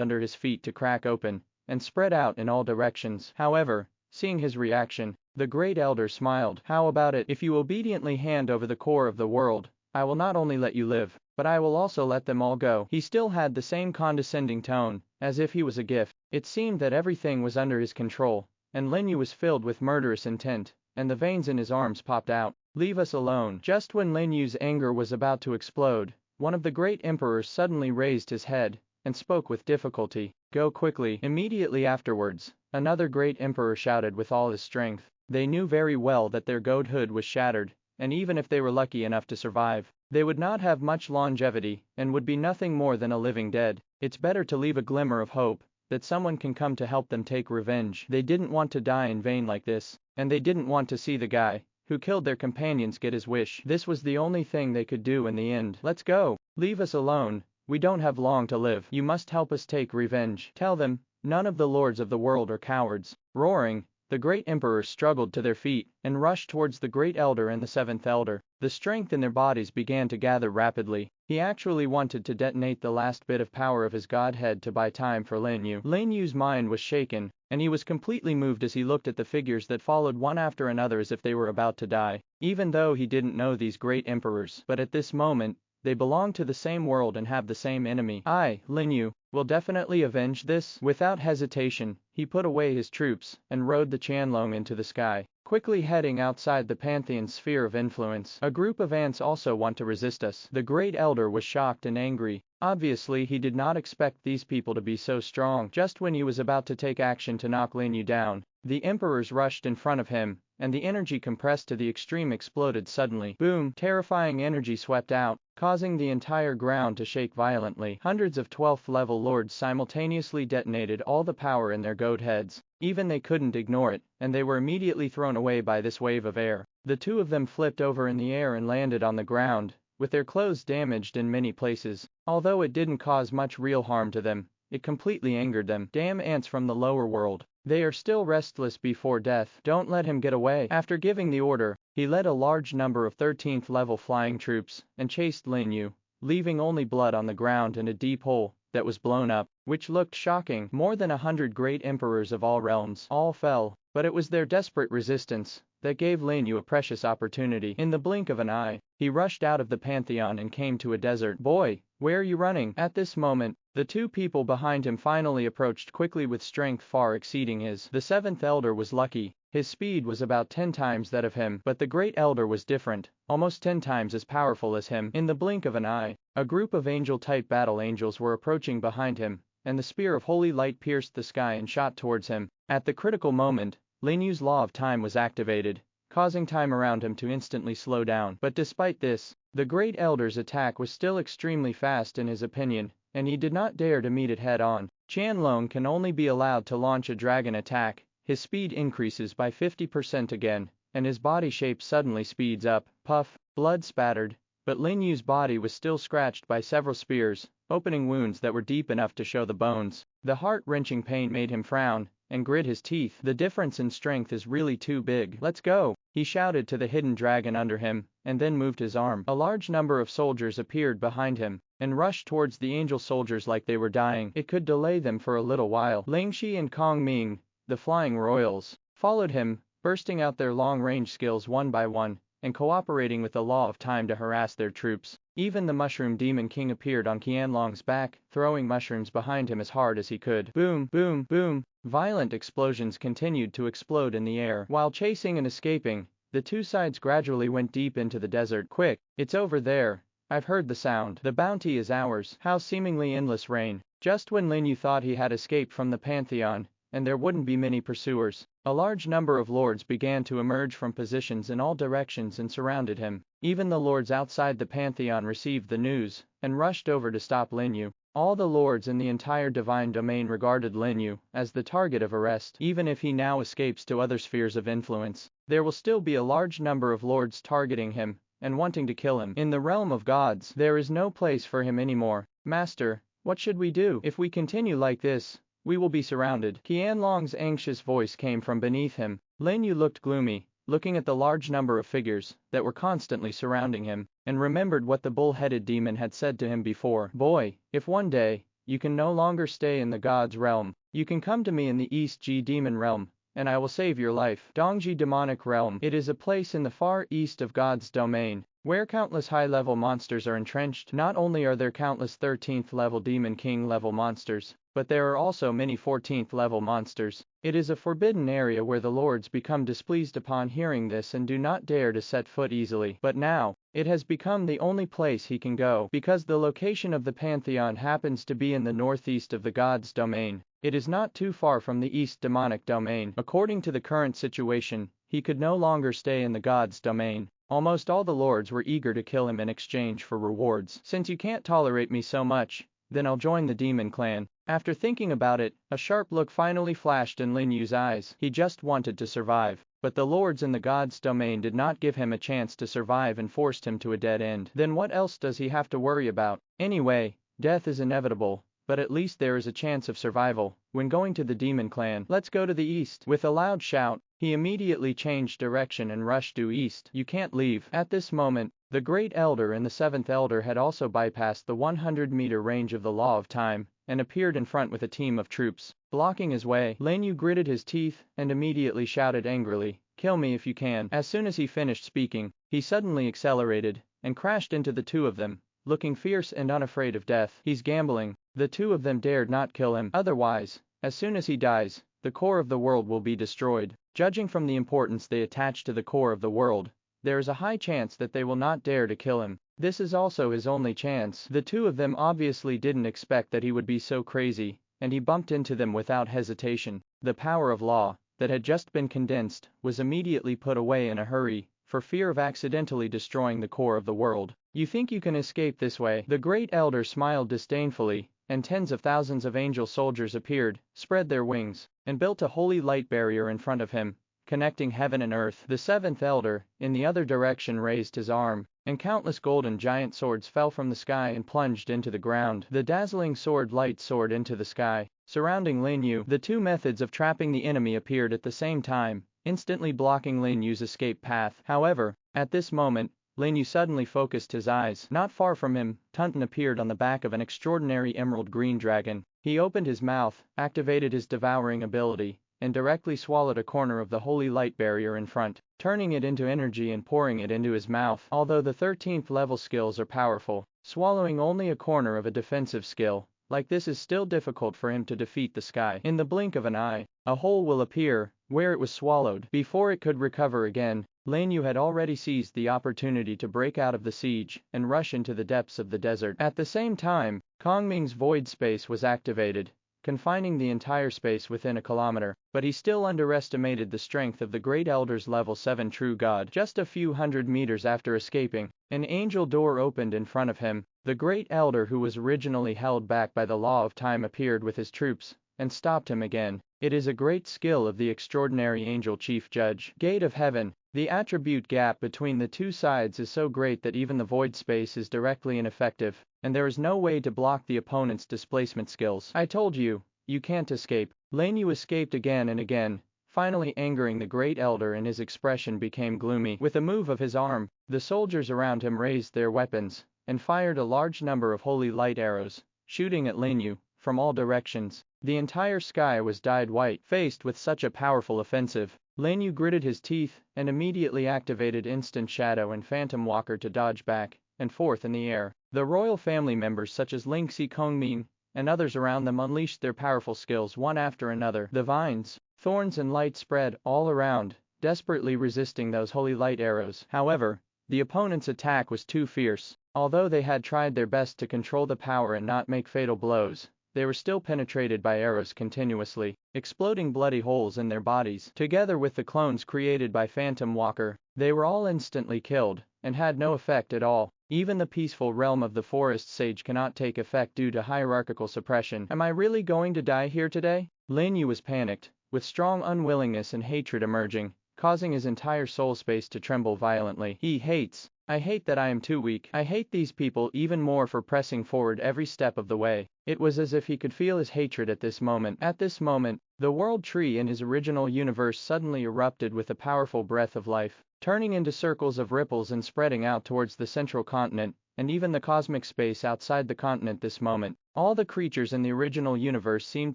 [SPEAKER 2] under his feet to crack open and spread out in all directions. However, seeing his reaction, the great elder smiled. How about it? If you obediently hand over the core of the world, I will not only let you live, but I will also let them all go. He still had the same condescending tone, as if he was a gift. It seemed that everything was under his control, and Lin Yu was filled with murderous intent, and the veins in his arms popped out. Leave us alone. Just when Lin Yu's anger was about to explode, one of the great emperors suddenly raised his head and spoke with difficulty. Go quickly. Immediately afterwards, another great emperor shouted with all his strength. They knew very well that their godhood was shattered, and even if they were lucky enough to survive, they would not have much longevity and would be nothing more than a living dead. It's better to leave a glimmer of hope that someone can come to help them take revenge. They didn't want to die in vain like this, and they didn't want to see the guy who killed their companions get his wish. This was the only thing they could do in the end. Let's go. Leave us alone. We don't have long to live. You must help us take revenge. Tell them, none of the lords of the world are cowards. Roaring, the great emperors struggled to their feet and rushed towards the great elder and the seventh elder. The strength in their bodies began to gather rapidly. He actually wanted to detonate the last bit of power of his godhead to buy time for Lin Yu. Lin Yu's mind was shaken, and he was completely moved as he looked at the figures that followed one after another as if they were about to die. Even though he didn't know these great emperors, but at this moment, they belong to the same world and have the same enemy. I, Lin Yu, will definitely avenge this. Without hesitation, he put away his troops and rode the Qianlong into the sky, quickly heading outside the Pantheon's sphere of influence. A group of ants also want to resist us. The great elder was shocked and angry. Obviously he did not expect these people to be so strong. Just when he was about to take action to knock Lin Yu down, the emperors rushed in front of him, and the energy compressed to the extreme exploded suddenly. Boom! Terrifying energy swept out, causing the entire ground to shake violently. Hundreds of 12th level lords simultaneously detonated all the power in their goat heads. Even they couldn't ignore it, and they were immediately thrown away by this wave of air. The two of them flipped over in the air and landed on the ground, with their clothes damaged in many places. Although it didn't cause much real harm to them, it completely angered them. Damn ants from the lower world. They are still restless before death. Don't let him get away. After giving the order, he led a large number of 13th level flying troops and chased Lin Yu, leaving only blood on the ground and a deep hole that was blown up, which looked shocking. More than 100 great emperors of all realms all fell, but it was their desperate resistance that gave Lin Yu a precious opportunity. In the blink of an eye, he rushed out of the Pantheon and came to a desert. Boy, where are you running? At this moment, the two people behind him finally approached quickly with strength far exceeding his. The seventh elder was lucky. His speed was about 10 times that of him, but the great elder was different, almost 10 times as powerful as him. In the blink of an eye, a group of angel-type battle angels were approaching behind him, and the spear of holy light pierced the sky and shot towards him. At the critical moment, Lin Yu's law of time was activated, causing time around him to instantly slow down. But despite this, the great elder's attack was still extremely fast in his opinion, and he did not dare to meet it head-on. Qianlong can only be allowed to launch a dragon attack. His speed increases by 50% again, and his body shape suddenly speeds up. Puff, blood spattered, but Lin Yu's body was still scratched by several spears, opening wounds that were deep enough to show the bones. The heart-wrenching pain made him frown and grit his teeth. The difference in strength is really too big. Let's go, he shouted to the hidden dragon under him, and then moved his arm. A large number of soldiers appeared behind him and rushed towards the angel soldiers like they were dying. It could delay them for a little while. Ling Shi and Kong Ming, the flying royals, followed him, bursting out their long-range skills one by one, and cooperating with the law of time to harass their troops. Even the mushroom demon king appeared on Qianlong's back, throwing mushrooms behind him as hard as he could. Boom, boom, boom. Violent explosions continued to explode in the air. While chasing and escaping, the two sides gradually went deep into the desert. Quick, it's over there. I've heard the sound. The bounty is ours. How seemingly endless rain. Just when Lin Yu thought he had escaped from the Pantheon, and there wouldn't be many pursuers, a large number of lords began to emerge from positions in all directions and surrounded him. Even the lords outside the Pantheon received the news and rushed over to stop Lin Yu. All the lords in the entire divine domain regarded Lin Yu as the target of arrest. Even if he now escapes to other spheres of influence, there will still be a large number of lords targeting him and wanting to kill him. In the realm of gods, there is no place for him anymore. Master, what should we do? If we continue like this, we will be surrounded. Qianlong's anxious voice came from beneath him. Lin Yu looked gloomy, looking at the large number of figures that were constantly surrounding him, and remembered what the bull-headed demon had said to him before. Boy, if one day you can no longer stay in the god's realm, you can come to me in the East G demon realm, and I will save your life. Dongji demonic realm. It is a place in the far east of God's domain, where countless high-level monsters are entrenched. Not only are there countless 13th level Demon King level monsters, but there are also many 14th level monsters. It is a forbidden area where the lords become displeased upon hearing this and do not dare to set foot easily. But now, it has become the only place he can go, because the location of the Pantheon happens to be in the northeast of the god's domain. It is not too far from the east demonic domain. According to the current situation, he could no longer stay in the god's domain. Almost all the lords were eager to kill him in exchange for rewards. Since you can't tolerate me so much, then I'll join the demon clan. After thinking about it, a sharp look finally flashed in Lin Yu's eyes. He just wanted to survive, but the lords in the god's domain did not give him a chance to survive and forced him to a dead end. Then what else does he have to worry about? Anyway, death is inevitable, but at least there is a chance of survival when going to the demon clan. Let's go to the east. With a loud shout, he immediately changed direction and rushed due east. You can't leave. At this moment, the Great Elder and the Seventh Elder had also bypassed the 100-meter range of the Law of Time and appeared in front with a team of troops, blocking his way. Lin You gritted his teeth and immediately shouted angrily, "Kill me if you can." As soon as he finished speaking, he suddenly accelerated and crashed into the two of them, looking fierce and unafraid of death. He's gambling. The two of them dared not kill him. Otherwise, as soon as he dies, the core of the world will be destroyed. Judging from the importance they attach to the core of the world, there is a high chance that they will not dare to kill him. This is also his only chance. The two of them obviously didn't expect that he would be so crazy, and he bumped into them without hesitation. The power of law that had just been condensed was immediately put away in a hurry, for fear of accidentally destroying the core of the world. You think you can escape this way? The Great Elder smiled disdainfully, and tens of thousands of angel soldiers appeared, spread their wings, and built a holy light barrier in front of him, connecting heaven and earth. The Seventh Elder, in the other direction, raised his arm, and countless golden giant swords fell from the sky and plunged into the ground. The dazzling sword light soared into the sky, surrounding Lin You. The two methods of trapping the enemy appeared at the same time, instantly blocking Lin Yu's escape path. However, at this moment, Lin You suddenly focused his eyes. Not far from him, Tunton appeared on the back of an extraordinary emerald green dragon. He opened his mouth, activated his devouring ability, and directly swallowed a corner of the holy light barrier in front, turning it into energy and pouring it into his mouth. Although the 13th level skills are powerful, swallowing only a corner of a defensive skill like this is still difficult for him to defeat the sky. In the blink of an eye, a hole will appear where it was swallowed. Before it could recover again, Lin You had already seized the opportunity to break out of the siege and rush into the depths of the desert. At the same time, Kongming's void space was activated, confining the entire space within a kilometer, but he still underestimated the strength of the Great Elder's level 7 true god. Just a few hundred meters after escaping, an angel door opened in front of him. The Great Elder, who was originally held back by the Law of Time, appeared with his troops and stopped him again. It is a great skill of the extraordinary angel chief judge. Gate of Heaven. The attribute gap between the two sides is so great that even the void space is directly ineffective, and there is no way to block the opponent's displacement skills. I told you, you can't escape. Lin You escaped again and again, finally angering the Great Elder, and his expression became gloomy. With a move of his arm, the soldiers around him raised their weapons and fired a large number of holy light arrows, shooting at Lin You from all directions. The entire sky was dyed white. Faced with such a powerful offensive, Lin You gritted his teeth and immediately activated Instant Shadow and Phantom Walker to dodge back and forth in the air. The royal family members such as Ling Si Kongming and others around them unleashed their powerful skills one after another. The vines, thorns and light spread all around, desperately resisting those holy light arrows. However, the opponent's attack was too fierce. Although they had tried their best to control the power and not make fatal blows, they were still penetrated by arrows continuously, exploding bloody holes in their bodies. Together with the clones created by Phantom Walker, they were all instantly killed and had no effect at all. Even the peaceful realm of the forest sage cannot take effect due to hierarchical suppression. Am I really going to die here today? Lin You was panicked, with strong unwillingness and hatred emerging, causing his entire soul space to tremble violently. He hates I hate that I am too weak. I hate these people even more for pressing forward every step of the way. It was as if he could feel his hatred at this moment. At this moment, the world tree in his original universe suddenly erupted with a powerful breath of life, turning into circles of ripples and spreading out towards the central continent, and even the cosmic space outside the continent. This moment, all the creatures in the original universe seemed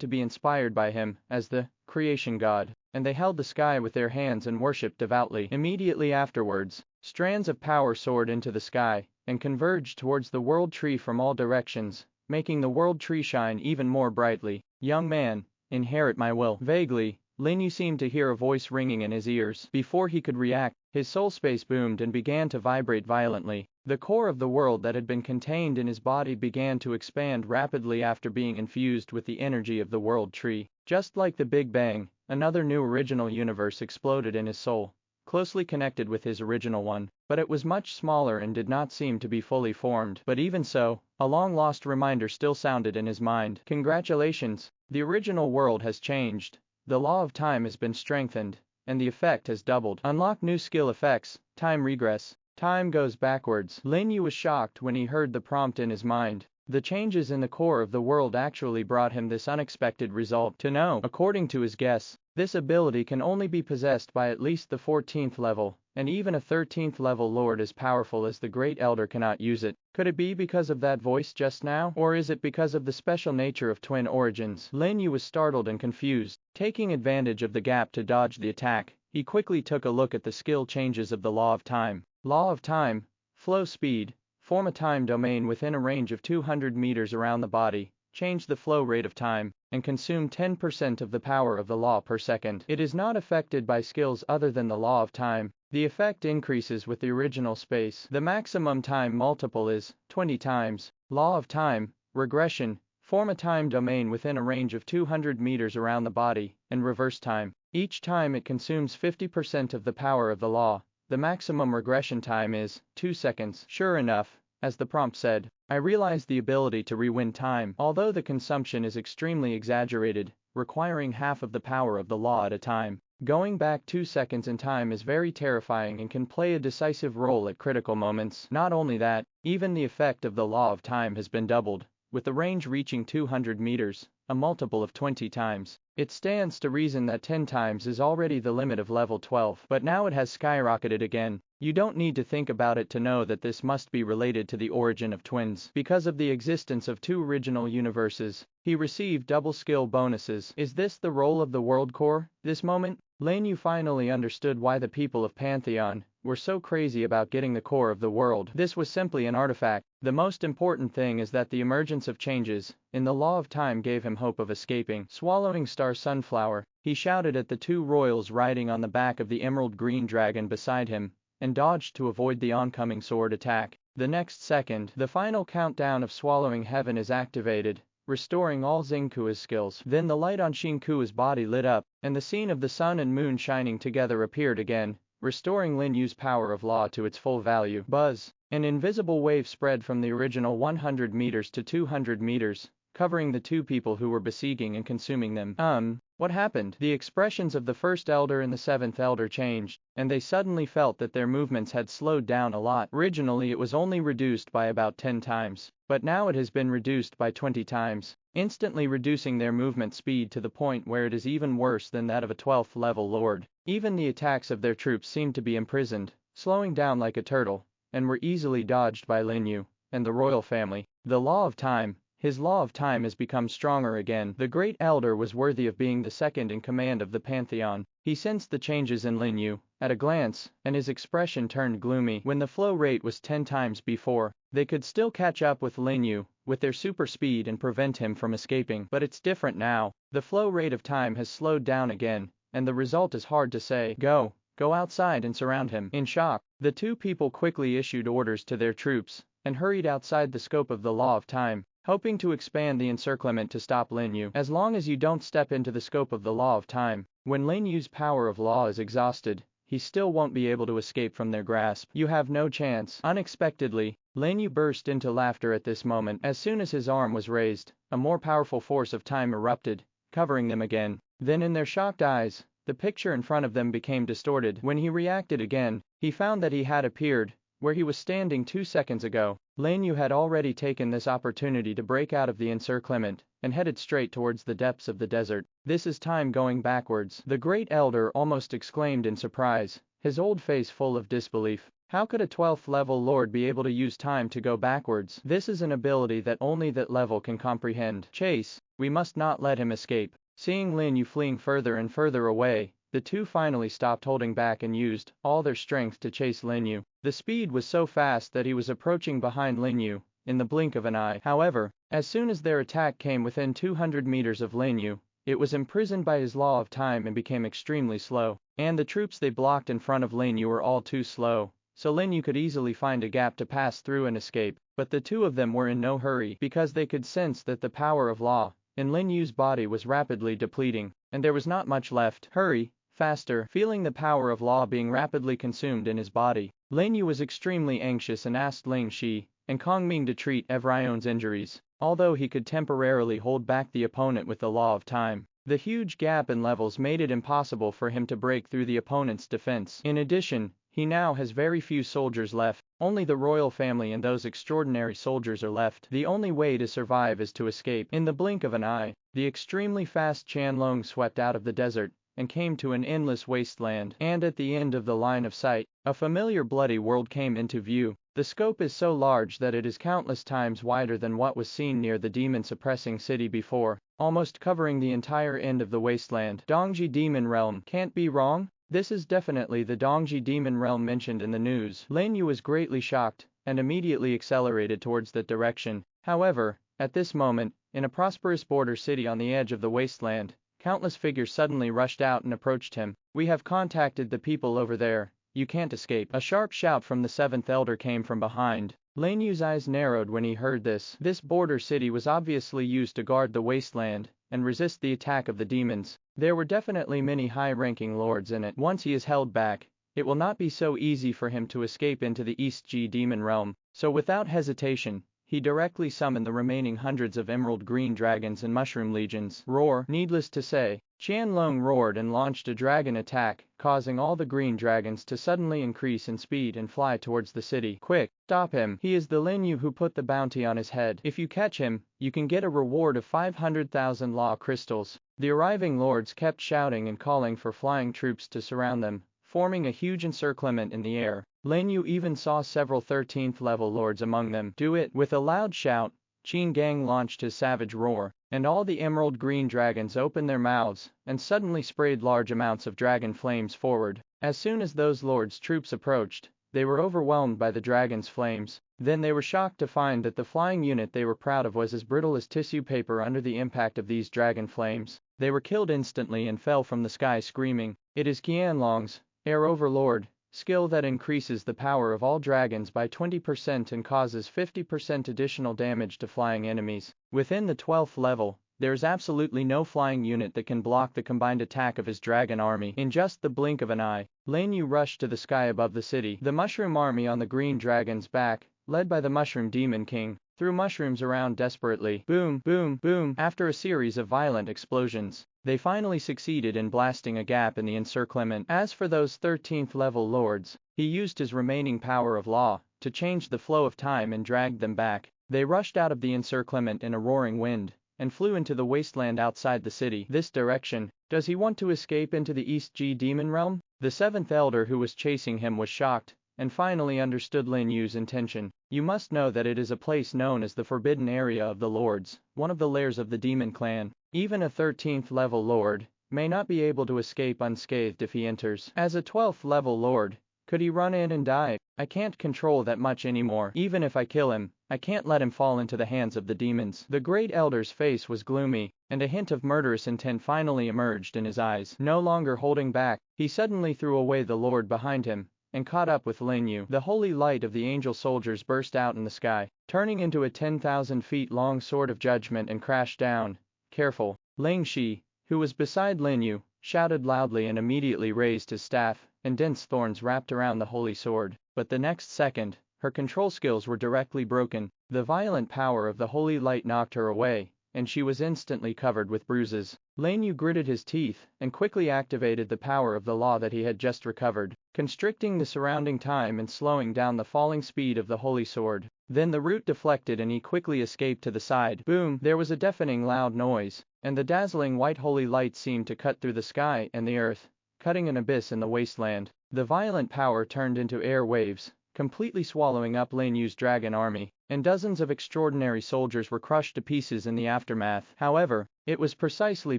[SPEAKER 2] to be inspired by him as the creation god, and they held the sky with their hands and worshipped devoutly. Immediately afterwards, strands of power soared into the sky and converged towards the world tree from all directions, making the world tree shine even more brightly. Young man, inherit my will. Vaguely, Lin You seemed to hear a voice ringing in his ears. Before he could react, his soul space boomed and began to vibrate violently. The core of the world that had been contained in his body began to expand rapidly after being infused with the energy of the world tree. Just like the Big Bang, another new original universe exploded in his soul, closely connected with his original one, but it was much smaller and did not seem to be fully formed. But even so, a long-lost reminder still sounded in his mind. Congratulations, the original world has changed. The law of time has been strengthened, and the effect has doubled. Unlock new skill effects, time regress, time goes backwards. Lin Yu was shocked when he heard the prompt in his mind. The changes in the core of the world actually brought him this unexpected result. To know, according to his guess, this ability can only be possessed by at least the 14th level, and even a 13th level lord as powerful as the Great Elder cannot use it. Could it be because of that voice just now? Or is it because of the special nature of twin origins? Lin Yu was startled and confused. Taking advantage of the gap to dodge the attack, he quickly took a look at the skill changes of the Law of Time. Law of Time, flow speed, form a time domain within a range of 200 meters around the body, change the flow rate of time, and consume 10% of the power of the law per second. It is not affected by skills other than the law of time. The effect increases with the original space. The maximum time multiple is 20 times. Law of time, regression, form a time domain within a range of 200 meters around the body, and reverse time. Each time it consumes 50% of the power of the law. The maximum regression time is 2 seconds. Sure enough, as the prompt said, I realized the ability to rewind time, although the consumption is extremely exaggerated, requiring half of the power of the law at a time. Going back 2 seconds in time is very terrifying and can play a decisive role at critical moments. Not only that, even the effect of the law of time has been doubled, with the range reaching 200 meters, a multiple of 20 times. It stands to reason that 10 times is already the limit of level 12, but now it has skyrocketed again. You don't need to think about it to know that this must be related to the origin of twins. Because of the existence of two original universes, he received double skill bonuses. Is this the role of the world core? This moment, Lin Yu finally understood why the people of Pantheon were so crazy about getting the core of the world. This was simply an artifact. The most important thing is that the emergence of changes in the law of time gave him hope of escaping. Swallowing Star Sunflower, he shouted at the two royals riding on the back of the emerald green dragon beside him, and dodged to avoid the oncoming sword attack. The next second, the final countdown of Swallowing Heaven is activated, restoring all Xingkua's skills. Then the light on Xingkua's body lit up, and the scene of the sun and moon shining together appeared again, restoring Lin Yu's power of law to its full value. Buzz! An invisible wave spread from the original 100 meters to 200 meters, covering the two people who were besieging and consuming them. What happened? The expressions of the first elder and the seventh elder changed, and they suddenly felt that their movements had slowed down a lot. Originally it was only reduced by about 10 times, but now it has been reduced by 20 times, instantly reducing their movement speed to the point where it is even worse than that of a 12th level lord. Even the attacks of their troops seemed to be imprisoned, slowing down like a turtle, and were easily dodged by Lin Yu and the royal family. The law of time. His law of time has become stronger again. The great elder was worthy of being the second in command of the Pantheon. He sensed the changes in Lin Yu at a glance, and his expression turned gloomy. When the flow rate was 10 times before, they could still catch up with Lin Yu with their super speed and prevent him from escaping. But it's different now. The flow rate of time has slowed down again, and the result is hard to say. Go outside and surround him. In shock, the two people quickly issued orders to their troops and hurried outside the scope of the law of time, hoping to expand the encirclement to stop Lin Yu. As long as you don't step into the scope of the law of time, when Lin Yu's power of law is exhausted, he still won't be able to escape from their grasp. You have no chance. Unexpectedly, Lin Yu burst into laughter at this moment. As soon as his arm was raised, a more powerful force of time erupted, covering them again. Then in their shocked eyes, the picture in front of them became distorted. When he reacted again, he found that he had appeared where he was standing 2 seconds ago. Lin You had already taken this opportunity to break out of the encirclement, and headed straight towards the depths of the desert. This is time going backwards, the great elder almost exclaimed in surprise, his old face full of disbelief. How could a 12th level lord be able to use time to go backwards? This is an ability that only that level can comprehend. Chase, we must not let him escape. Seeing Lin Yu fleeing further and further away, the two finally stopped holding back and used all their strength to chase Lin Yu. The speed was so fast that he was approaching behind Lin Yu in the blink of an eye. However, as soon as their attack came within 200 meters of Lin Yu, it was imprisoned by his law of time and became extremely slow. And the troops they blocked in front of Lin Yu were all too slow, so Lin Yu could easily find a gap to pass through and escape. But the two of them were in no hurry because they could sense that the power of law in Lin Yu's body was rapidly depleting, and there was not much left. Hurry, faster. Feeling the power of law being rapidly consumed in his body, Lin Yu was extremely anxious and asked Ling Shi and Kong Ming to treat Evrion's injuries. Although he could temporarily hold back the opponent with the law of time, the huge gap in levels made it impossible for him to break through the opponent's defense. In addition, he now has very few soldiers left. Only the royal family and those extraordinary soldiers are left. The only way to survive is to escape. In the blink of an eye, the extremely fast Qianlong swept out of the desert and came to an endless wasteland. And at the end of the line of sight, a familiar bloody world came into view. The scope is so large that it is countless times wider than what was seen near the demon-suppressing city before, almost covering the entire end of the wasteland. Dongji Demon Realm. Can't be wrong? This is definitely the Dongji Demon Realm mentioned in the news. Lin Yu was greatly shocked and immediately accelerated towards that direction. However, at this moment, in a prosperous border city on the edge of the wasteland, countless figures suddenly rushed out and approached him. We have contacted the people over there. You can't escape. A sharp shout from the seventh elder came from behind. Lin Yu's eyes narrowed when he heard this. This border city was obviously used to guard the wasteland and resist the attack of the demons. There were definitely many high-ranking lords in it. Once he is held back, it will not be so easy for him to escape into the East G Demon Realm. So without hesitation, he directly summoned the remaining hundreds of emerald green dragons and mushroom legions. Roar. Needless to say, Qianlong roared and launched a dragon attack, causing all the green dragons to suddenly increase in speed and fly towards the city. Quick, stop him. He is the Lin Yu who put the bounty on his head. If you catch him, you can get a reward of 500,000 law crystals. The arriving lords kept shouting and calling for flying troops to surround them, forming a huge encirclement in the air. Lin Yu even saw several 13th level lords among them. Do it! With a loud shout, Qin Gang launched his savage roar, and all the emerald green dragons opened their mouths and suddenly sprayed large amounts of dragon flames forward. As soon as those lords' troops approached, they were overwhelmed by the dragon's flames. Then they were shocked to find that the flying unit they were proud of was as brittle as tissue paper under the impact of these dragon flames. They were killed instantly and fell from the sky screaming. It is Qianlong's Air Overlord skill that increases the power of all dragons by 20% and causes 50% additional damage to flying enemies. Within the 12th level, there is absolutely no flying unit that can block the combined attack of his dragon army. In just the blink of an eye, Lin Yu rushed to the sky above the city. The mushroom army on the green dragon's back, led by the Mushroom Demon King, threw mushrooms around desperately. Boom, boom, boom. After a series of violent explosions, they finally succeeded in blasting a gap in the encirclement. As for those 13th level lords, he used his remaining power of law to change the flow of time and dragged them back. They rushed out of the encirclement in a roaring wind and flew into the wasteland outside the city. This direction. Does he want to escape into the East G Demon Realm? The seventh elder who was chasing him was shocked and finally understood Lin Yu's intention. You must know that it is a place known as the Forbidden Area of the Lords, one of the lairs of the demon clan. Even a 13th level lord may not be able to escape unscathed if he enters. As a 12th level lord, could he run in and die? I can't control that much anymore. Even if I kill him, I can't let him fall into the hands of the demons. The great elder's face was gloomy, and a hint of murderous intent finally emerged in his eyes. No longer holding back, he suddenly threw away the lord behind him and caught up with Lin Yu. The holy light of the angel soldiers burst out in the sky, turning into a 10,000 feet long sword of judgment and crashed down. Careful. Ling Shi, who was beside Lin Yu, shouted loudly and immediately raised his staff, and dense thorns wrapped around the holy sword. But the next second, her control skills were directly broken. The violent power of the holy light knocked her away and she was instantly covered with bruises. Lin Yu gritted his teeth and quickly activated the power of the law that he had just recovered, constricting the surrounding time and slowing down the falling speed of the holy sword. Then the root deflected and he quickly escaped to the side. Boom! There was a deafening loud noise, and the dazzling white holy light seemed to cut through the sky and the earth, cutting an abyss in the wasteland. The violent power turned into air waves, completely swallowing up Lin Yu's dragon army, and dozens of extraordinary soldiers were crushed to pieces in the aftermath. However, it was precisely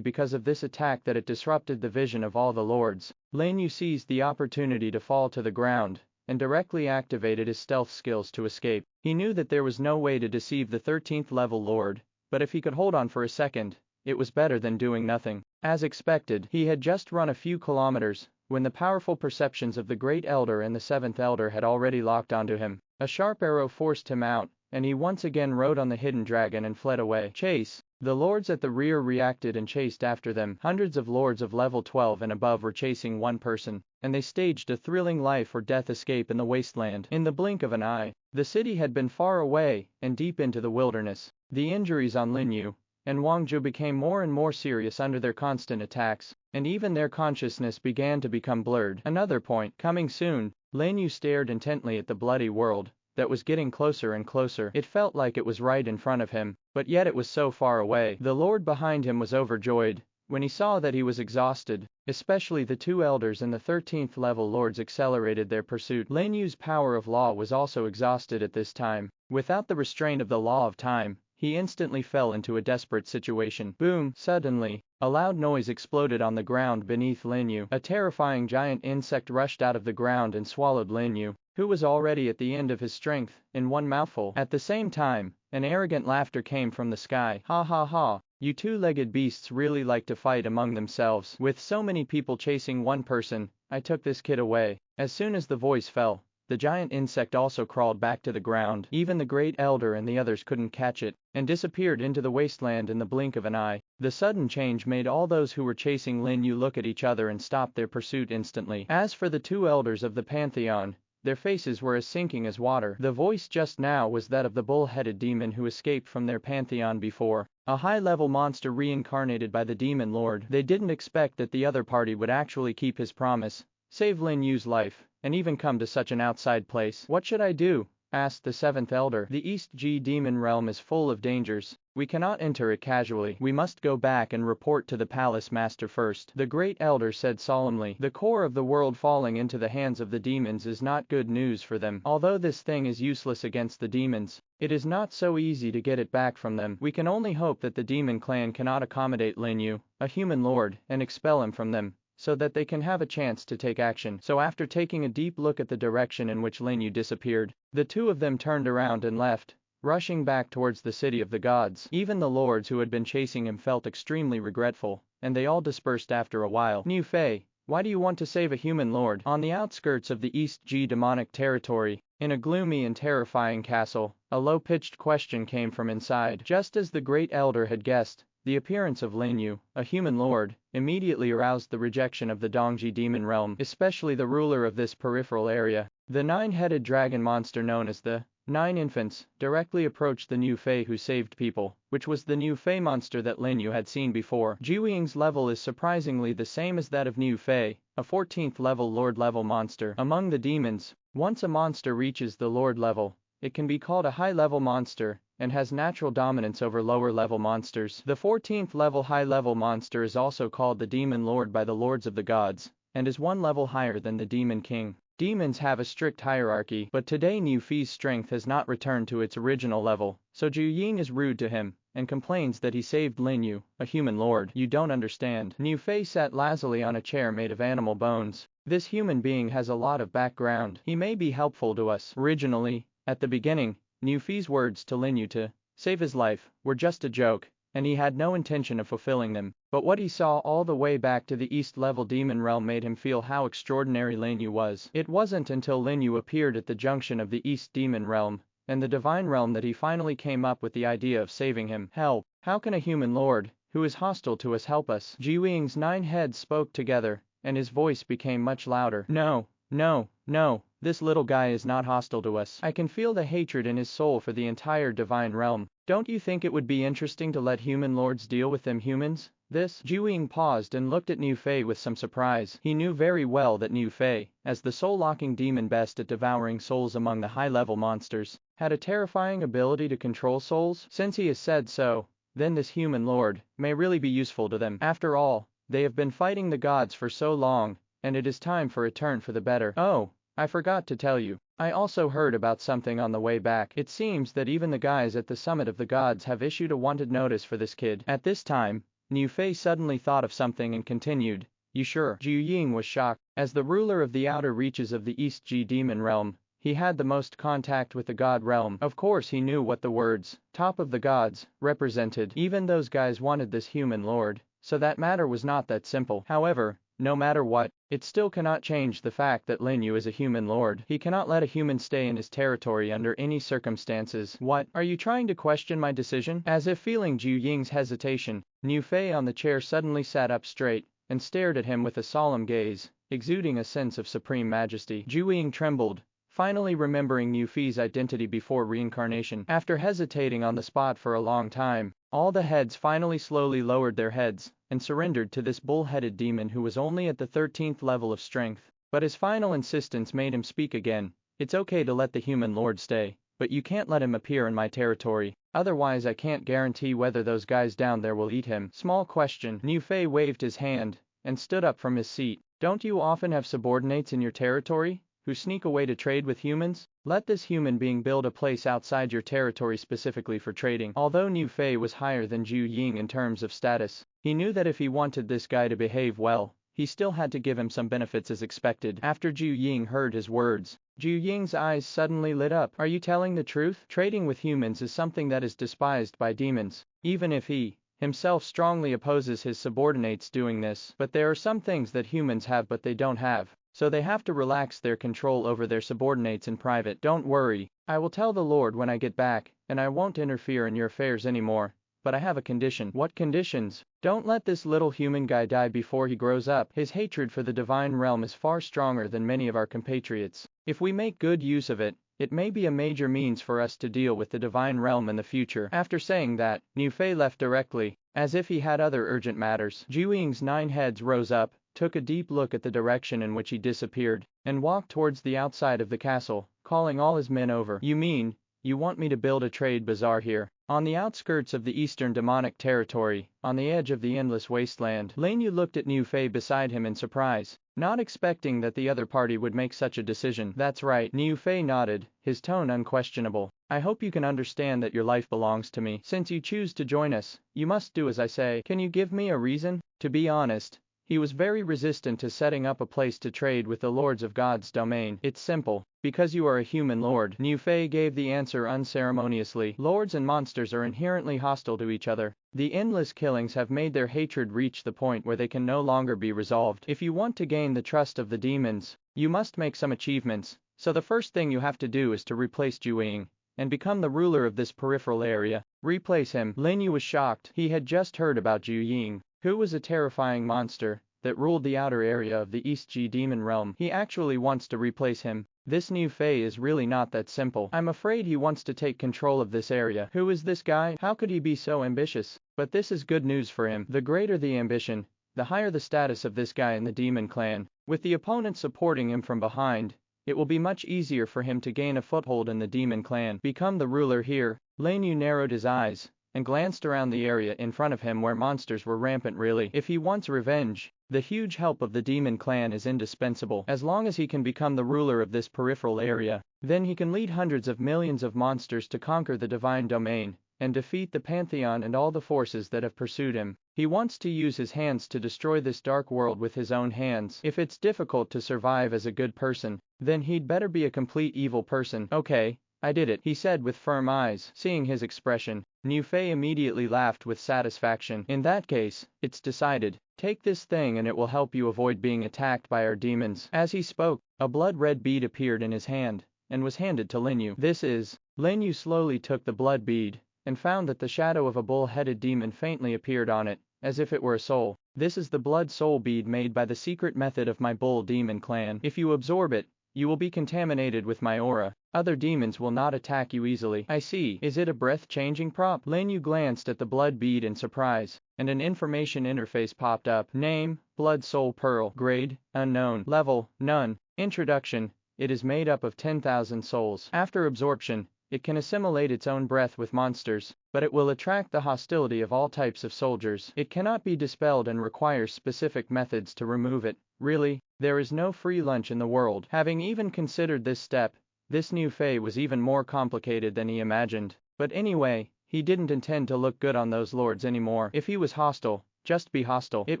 [SPEAKER 2] because of this attack that it disrupted the vision of all the lords. Lin Yu seized the opportunity to fall to the ground, and directly activated his stealth skills to escape. He knew that there was no way to deceive the 13th level lord, but if he could hold on for a second, it was better than doing nothing. As expected, he had just run a few kilometers, when the powerful perceptions of the Great Elder and the 7th Elder had already locked onto him. A sharp arrow forced him out, and he once again rode on the hidden dragon and fled away. Chase! The lords at the rear reacted and chased after them. Hundreds of lords of level 12 and above were chasing one person, and they staged a thrilling life or death escape in the wasteland. In the blink of an eye, the city had been far away and deep into the wilderness. The injuries on Lin Yu and Wangzhou became more and more serious under their constant attacks, and even their consciousness began to become blurred. Another point coming soon. Lin Yu stared intently at the bloody world that was getting closer and closer. It felt like it was right in front of him, but yet it was so far away. The lord behind him was overjoyed when he saw that he was exhausted. Especially the two elders and the 13th level lords accelerated their pursuit. Lin Yu's power of law was also exhausted at this time. Without the restraint of the law of time, he instantly fell into a desperate situation. Boom! Suddenly, a loud noise exploded on the ground beneath Lin Yu. A terrifying giant insect rushed out of the ground and swallowed Lin Yu, who was already at the end of his strength, in one mouthful. At the same time, an arrogant laughter came from the sky. Ha ha ha! You two-legged beasts really like to fight among themselves. With so many people chasing one person, I took this kid away. As soon as the voice fell, the giant insect also crawled back to the ground. Even the Great Elder and the others couldn't catch it, and disappeared into the wasteland in the blink of an eye. The sudden change made all those who were chasing Lin Yu look at each other and stop their pursuit instantly. As for the two elders of the Pantheon, their faces were as sinking as water. The voice just now was that of the bull-headed demon who escaped from their pantheon before, a high-level monster reincarnated by the demon lord. They didn't expect that the other party would actually keep his promise, save Lin Yu's life, and even come to such an outside place. What should I do? Asked the 7th Elder. The East G demon realm is full of dangers. We cannot enter it casually. We must go back and report to the palace master first. The Great Elder said solemnly. The core of the world falling into the hands of the demons is not good news for them. Although this thing is useless against the demons, it is not so easy to get it back from them. We can only hope that the demon clan cannot accommodate Lin Yu, a human lord, and expel him from them, so that they can have a chance to take action. So after taking a deep look at the direction in which Lin Yu disappeared, the two of them turned around and left, rushing back towards the city of the gods. Even the lords who had been chasing him felt extremely regretful, and they all dispersed after a while. Niu Fei, why do you want to save a human lord? On the outskirts of the East G demonic territory, in a gloomy and terrifying castle, a low-pitched question came from inside. Just as the Great Elder had guessed, the appearance of Lin Yu, a human lord, immediately aroused the rejection of the Dongji demon realm, especially the ruler of this peripheral area. The 9-headed dragon monster known as the 9 Infants directly approached the Niu Fei who saved people, which was the Niu Fei monster that Lin Yu had seen before. Jiwing's level is surprisingly the same as that of Niu Fei, a 14th level lord level monster. Among the demons, once a monster reaches the lord level, it can be called a high-level monster, and has natural dominance over lower-level monsters. The 14th level high-level monster is also called the Demon Lord by the Lords of the Gods, and is one level higher than the Demon King. Demons have a strict hierarchy, but today Niu Fei's strength has not returned to its original level, so Zhu Ying is rude to him, and complains that he saved Lin Yu, a human lord. You don't understand. Niu Fei sat lazily on a chair made of animal bones. This human being has a lot of background. He may be helpful to us. Originally, at the beginning, Niu Fei's words to Lin Yu to save his life were just a joke, and he had no intention of fulfilling them. But what he saw all the way back to the East-level demon realm made him feel how extraordinary Lin Yu was. It wasn't until Lin Yu appeared at the junction of the East demon realm and the divine realm that he finally came up with the idea of saving him. Help! How can a human lord, who is hostile to us, help us? Jiwing's 9 heads spoke together, and his voice became much louder. No, no, no, This little guy is not hostile to us. I can feel the hatred in his soul for the entire divine realm. Don't you think it would be interesting to let human lords deal with them humans? This Jiuying paused and looked at Niu Fei with some surprise. He knew very well that Niu Fei, as the soul-locking demon best at devouring souls among the high-level monsters, had a terrifying ability to control souls. Since he has said so, then this human lord may really be useful to them. After all, they have been fighting the gods for so long, and it is time for a turn for the better. Oh, I forgot to tell you. I also heard about something on the way back. It seems that even the guys at the summit of the gods have issued a wanted notice for this kid. At this time, Niu Fei suddenly thought of something and continued, "You sure?" Zhu Ying was shocked. As the ruler of the outer reaches of the East G demon realm, he had the most contact with the god realm. Of course he knew what the words, "top of the gods," represented. Even those guys wanted this human lord, so that matter was not that simple. However, no matter what, it still cannot change the fact that Lin You is a human lord. He cannot let a human stay in his territory under any circumstances. What? Are you trying to question my decision? As if feeling Zhu Ying's hesitation, Niu Fei on the chair suddenly sat up straight and stared at him with a solemn gaze, exuding a sense of supreme majesty. Zhu Ying trembled, finally remembering Niu Fei's identity before reincarnation. After hesitating on the spot for a long time, all the heads finally slowly lowered their heads and surrendered to this bull-headed demon who was only at the 13th level of strength. But his final insistence made him speak again. "It's okay to let the human lord stay, but you can't let him appear in my territory. Otherwise I can't guarantee whether those guys down there will eat him." Small question. Niu Fei waved his hand and stood up from his seat. "Don't you often have subordinates in your territory who sneak away to trade with humans? Let this human being build a place outside your territory specifically for trading." Although Niu Fei was higher than Zhu Ying in terms of status, he knew that if he wanted this guy to behave well, he still had to give him some benefits as expected. After Zhu Ying heard his words, Zhu Ying's eyes suddenly lit up. "Are you telling the truth? Trading with humans is something that is despised by demons, even if he himself strongly opposes his subordinates doing this. But there are some things that humans have but they don't have, so they have to relax their control over their subordinates in private. Don't worry, I will tell the Lord when I get back, and I won't interfere in your affairs anymore. But I have a condition." "What conditions?" "Don't let this little human guy die before he grows up. His hatred for the divine realm is far stronger than many of our compatriots. If we make good use of it, it may be a major means for us to deal with the divine realm in the future." After saying that, Niu Fei left directly, as if he had other urgent matters. Zhu Ying's 9 heads rose up, took a deep look at the direction in which he disappeared, and walked towards the outside of the castle, calling all his men over. "You mean, you want me to build a trade bazaar here?" On the outskirts of the eastern demonic territory, on the edge of the endless wasteland, Lin You looked at Niu Fei beside him in surprise, not expecting that the other party would make such a decision. "That's right." Niu Fei nodded, his tone unquestionable. "I hope you can understand that your life belongs to me. Since you choose to join us, you must do as I say. Can you give me a reason?" To be honest, he was very resistant to setting up a place to trade with the lords of God's domain. "It's simple. Because you are a human lord." Niu Fei gave the answer unceremoniously. "Lords and monsters are inherently hostile to each other. The endless killings have made their hatred reach the point where they can no longer be resolved. If you want to gain the trust of the demons, you must make some achievements. So the first thing you have to do is to replace Jiuying and become the ruler of this peripheral area." Replace him? Lin Yu was shocked. He had just heard about Jiuying, who was a terrifying monster that ruled the outer area of the East G demon realm. He actually wants to replace him. This Niu Fei is really not that simple. I'm afraid he wants to take control of this area. Who is this guy? How could he be so ambitious? But this is good news for him. The greater the ambition, the higher the status of this guy in the demon clan. With the opponent supporting him from behind, it will be much easier for him to gain a foothold in the demon clan. Become the ruler here. Lin Yu narrowed his eyes and glanced around the area in front of him where monsters were rampant. Really, if he wants revenge, the huge help of the demon clan is indispensable. As long as he can become the ruler of this peripheral area, then he can lead hundreds of millions of monsters to conquer the divine domain and defeat the Pantheon and all the forces that have pursued him. He wants to use his hands to destroy this dark world with his own hands. If it's difficult to survive as a good person, then he'd better be a complete evil person. "Okay, I did it," he said with firm eyes. Seeing his expression, Niu Fei immediately laughed with satisfaction. "In that case, it's decided. Take this thing and it will help you avoid being attacked by our demons." As he spoke, a blood-red bead appeared in his hand and was handed to Lin Yu. "This is..." Lin Yu slowly took the blood bead and found that the shadow of a bull-headed demon faintly appeared on it, as if it were a soul. "This is the blood soul bead made by the secret method of my bull demon clan. If you absorb it, you will be contaminated with my aura. Other demons will not attack you easily. I see. Is it a breath-changing prop? Lin You glanced at the blood bead in surprise, and an information interface popped up. Name, Blood Soul Pearl. Grade, unknown. Level, none. Introduction, it is made up of 10,000 souls. After absorption, it can assimilate its own breath with monsters, but it will attract the hostility of all types of soldiers. It cannot be dispelled and requires specific methods to remove it. Really, there is no free lunch in the world. Having even considered this step, this new Fey was even more complicated than he imagined. But anyway, he didn't intend to look good on those lords anymore. If he was hostile, just be hostile. It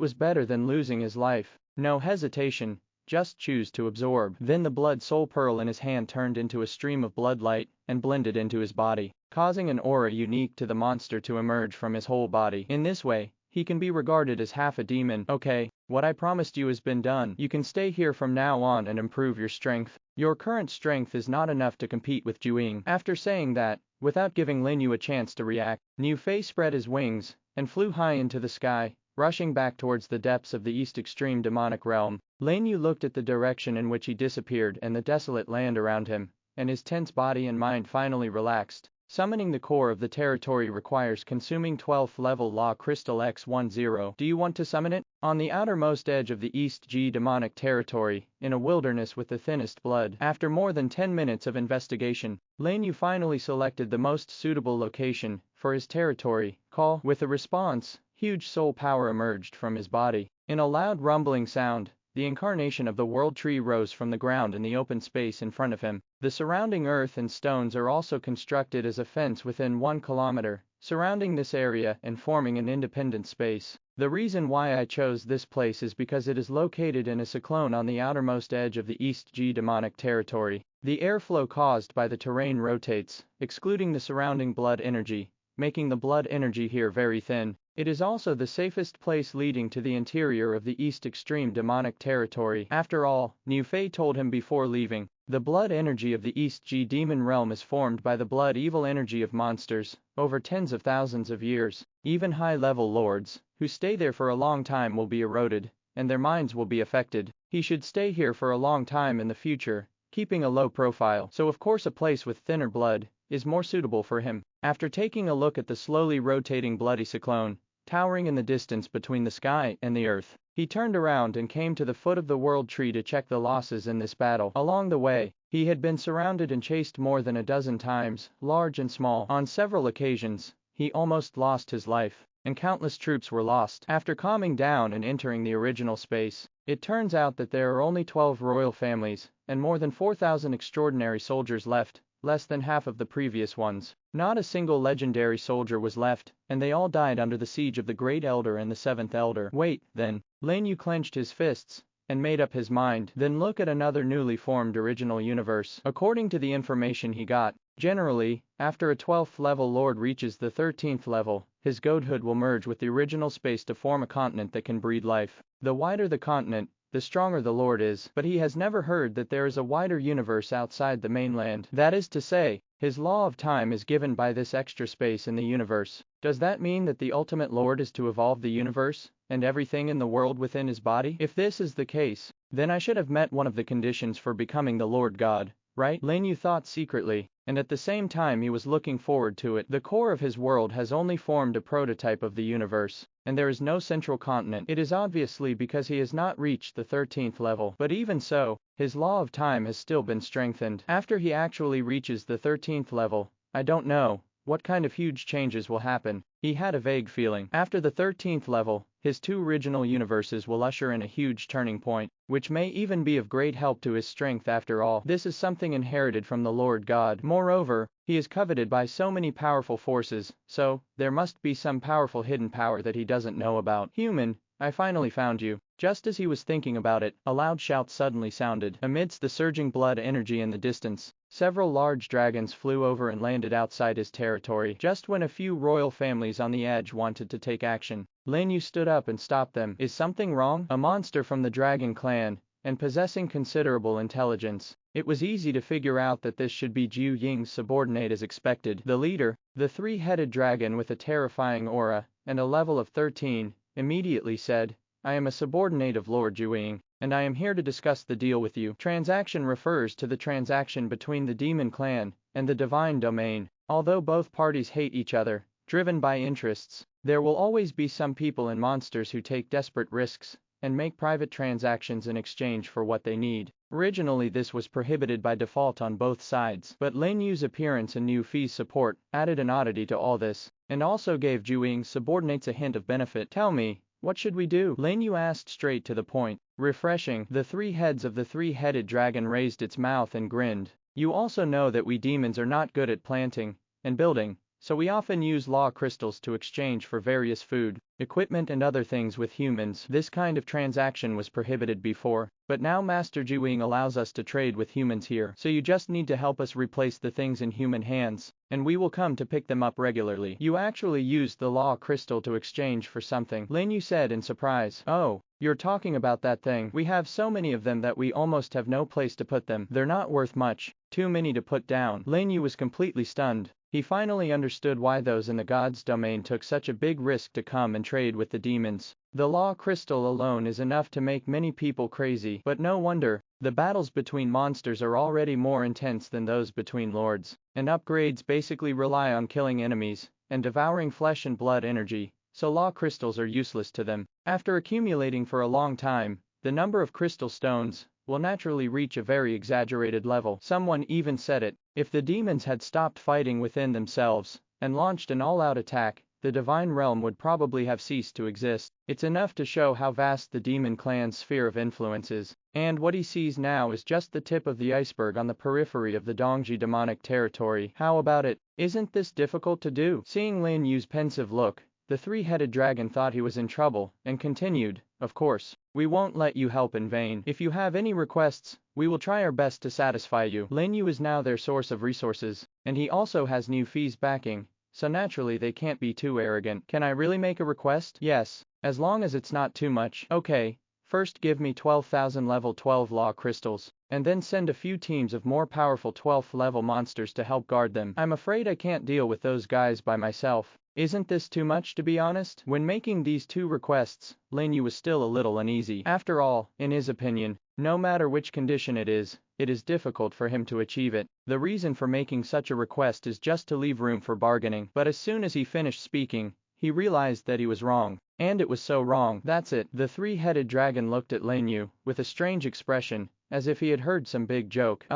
[SPEAKER 2] was better than losing his life. No hesitation, just choose to absorb. Then the blood soul pearl in his hand turned into a stream of blood light and blended into his body, causing an aura unique to the monster to emerge from his whole body. In this way, he can be regarded as half a demon. Okay, what I promised you has been done. You can stay here from now on and improve your strength. Your current strength is not enough to compete with Juing. After saying that, without giving Lin You a chance to react, Niu Fei spread his wings and flew high into the sky, rushing back towards the depths of the east extreme demonic realm. Lin Yu looked at the direction in which he disappeared and the desolate land around him, and his tense body and mind finally relaxed. Summoning the core of the territory requires consuming 12th level Law Crystal X10. Do you want to summon it? On the outermost edge of the East G demonic territory, in a wilderness with the thinnest blood. After more than 10 minutes of investigation, Lin Yu finally selected the most suitable location for his territory. Call. With a response, huge soul power emerged from his body. In a loud rumbling sound, the incarnation of the world tree rose from the ground in the open space in front of him. The surrounding earth and stones are also constructed as a fence within 1 kilometer, surrounding this area and forming an independent space. The reason why I chose this place is because it is located in a cyclone on the outermost edge of the East G demonic territory. The airflow caused by the terrain rotates, excluding the surrounding blood energy, making the blood energy here very thin. It is also the safest place leading to the interior of the East Extreme demonic territory. After all, Niu Fei told him before leaving, the blood energy of the East G demon realm is formed by the blood evil energy of monsters, over tens of thousands of years. Even high-level lords, who stay there for a long time will be eroded, and their minds will be affected. He should stay here for a long time in the future, keeping a low profile. So of course a place with thinner blood is more suitable for him. After taking a look at the slowly rotating bloody cyclone, towering in the distance between the sky and the earth, he turned around and came to the foot of the world tree to check the losses in this battle. Along the way, he had been surrounded and chased more than a dozen times, large and small. On several occasions, he almost lost his life, and countless troops were lost. After calming down and entering the original space, it turns out that there are only 12 royal families, and more than 4,000 extraordinary soldiers left, less than half of the previous ones. Not a single legendary soldier was left, and they all died under the siege of the Great Elder and the Seventh Elder. Wait, then. Lin Yu clenched his fists and made up his mind. Then look at another newly formed original universe. According to the information he got, generally, after a 12th level lord reaches the 13th level, his godhood will merge with the original space to form a continent that can breed life. The wider the continent, the stronger the lord is. But he has never heard that there is a wider universe outside the mainland. That is to say, his law of time is given by this extra space in the universe. Does that mean that the ultimate lord is to evolve the universe, and everything in the world within his body? If this is the case, then I should have met one of the conditions for becoming the Lord God, right? Lin Yu thought secretly, and at the same time he was looking forward to it. The core of his world has only formed a prototype of the universe, and there is no central continent. It is obviously because he has not reached the 13th level. But even so, his law of time has still been strengthened. After he actually reaches the 13th level, I don't know what kind of huge changes will happen. He had a vague feeling. After the 13th level, his two original universes will usher in a huge turning point, which may even be of great help to his strength after all. This is something inherited from the Lord God. Moreover, he is coveted by so many powerful forces, so there must be some powerful hidden power that he doesn't know about. Human, I finally found you. Just as he was thinking about it, a loud shout suddenly sounded. Amidst the surging blood energy in the distance, several large dragons flew over and landed outside his territory. Just when a few royal families on the edge wanted to take action, Lin Yu stood up and stopped them. Is something wrong? A monster from the dragon clan, and possessing considerable intelligence, it was easy to figure out that this should be Jiu Ying's subordinate as expected. The leader, the three-headed dragon with a terrifying aura, and a level of 13, immediately said, I am a subordinate of Lord Jueying, and I am here to discuss the deal with you. Transaction refers to the transaction between the demon clan and the divine domain. Although both parties hate each other, driven by interests, there will always be some people and monsters who take desperate risks and make private transactions in exchange for what they need. Originally this was prohibited by default on both sides, but Lin Yu's appearance and New Fee's support added an oddity to all this, and also gave Jueying's subordinates a hint of benefit. Tell me, what should we do? Lin Yu asked straight to the point. Refreshing. The three heads of the three-headed dragon raised its mouth and grinned. You also know that we demons are not good at planting and building, so we often use law crystals to exchange for various food, equipment and other things with humans. This kind of transaction was prohibited before, but now Master Jueying allows us to trade with humans here. So you just need to help us replace the things in human hands, and we will come to pick them up regularly. You actually used the law crystal to exchange for something, Lin Yu said in surprise. Oh, you're talking about that thing. We have so many of them that we almost have no place to put them. They're not worth much, too many to put down. Lin Yu was completely stunned. He finally understood why those in the gods' domain took such a big risk to come and trade with the demons. The law crystal alone is enough to make many people crazy, but no wonder. The battles between monsters are already more intense than those between lords, and upgrades basically rely on killing enemies and devouring flesh and blood energy, so law crystals are useless to them. After accumulating for a long time, the number of crystal stones will naturally reach a very exaggerated level. Someone even said it. If the demons had stopped fighting within themselves and launched an all-out attack, the divine realm would probably have ceased to exist. It's enough to show how vast the demon clan's sphere of influence is. And what he sees now is just the tip of the iceberg on the periphery of the Dongji demonic territory. How about it? Isn't this difficult to do? Seeing Lin Yu's pensive look, the three-headed dragon thought he was in trouble, and continued, of course, we won't let you help in vain. If you have any requests, we will try our best to satisfy you. Lin Yu is now their source of resources, and he also has New Fee's backing, so naturally they can't be too arrogant. Can I really make a request? Yes, as long as it's not too much. Okay, first give me 12,000 level 12 law crystals, and then send a few teams of more powerful 12th level monsters to help guard them. I'm afraid I can't deal with those guys by myself. Isn't this too much, to be honest? When making these two requests, Lin Yu was still a little uneasy. After all, in his opinion, no matter which condition it is difficult for him to achieve it. The reason for making such a request is just to leave room for bargaining. But as soon as he finished speaking, he realized that he was wrong. And it was so wrong. That's it. The three-headed dragon looked at Lin Yu with a strange expression, as if he had heard some big joke.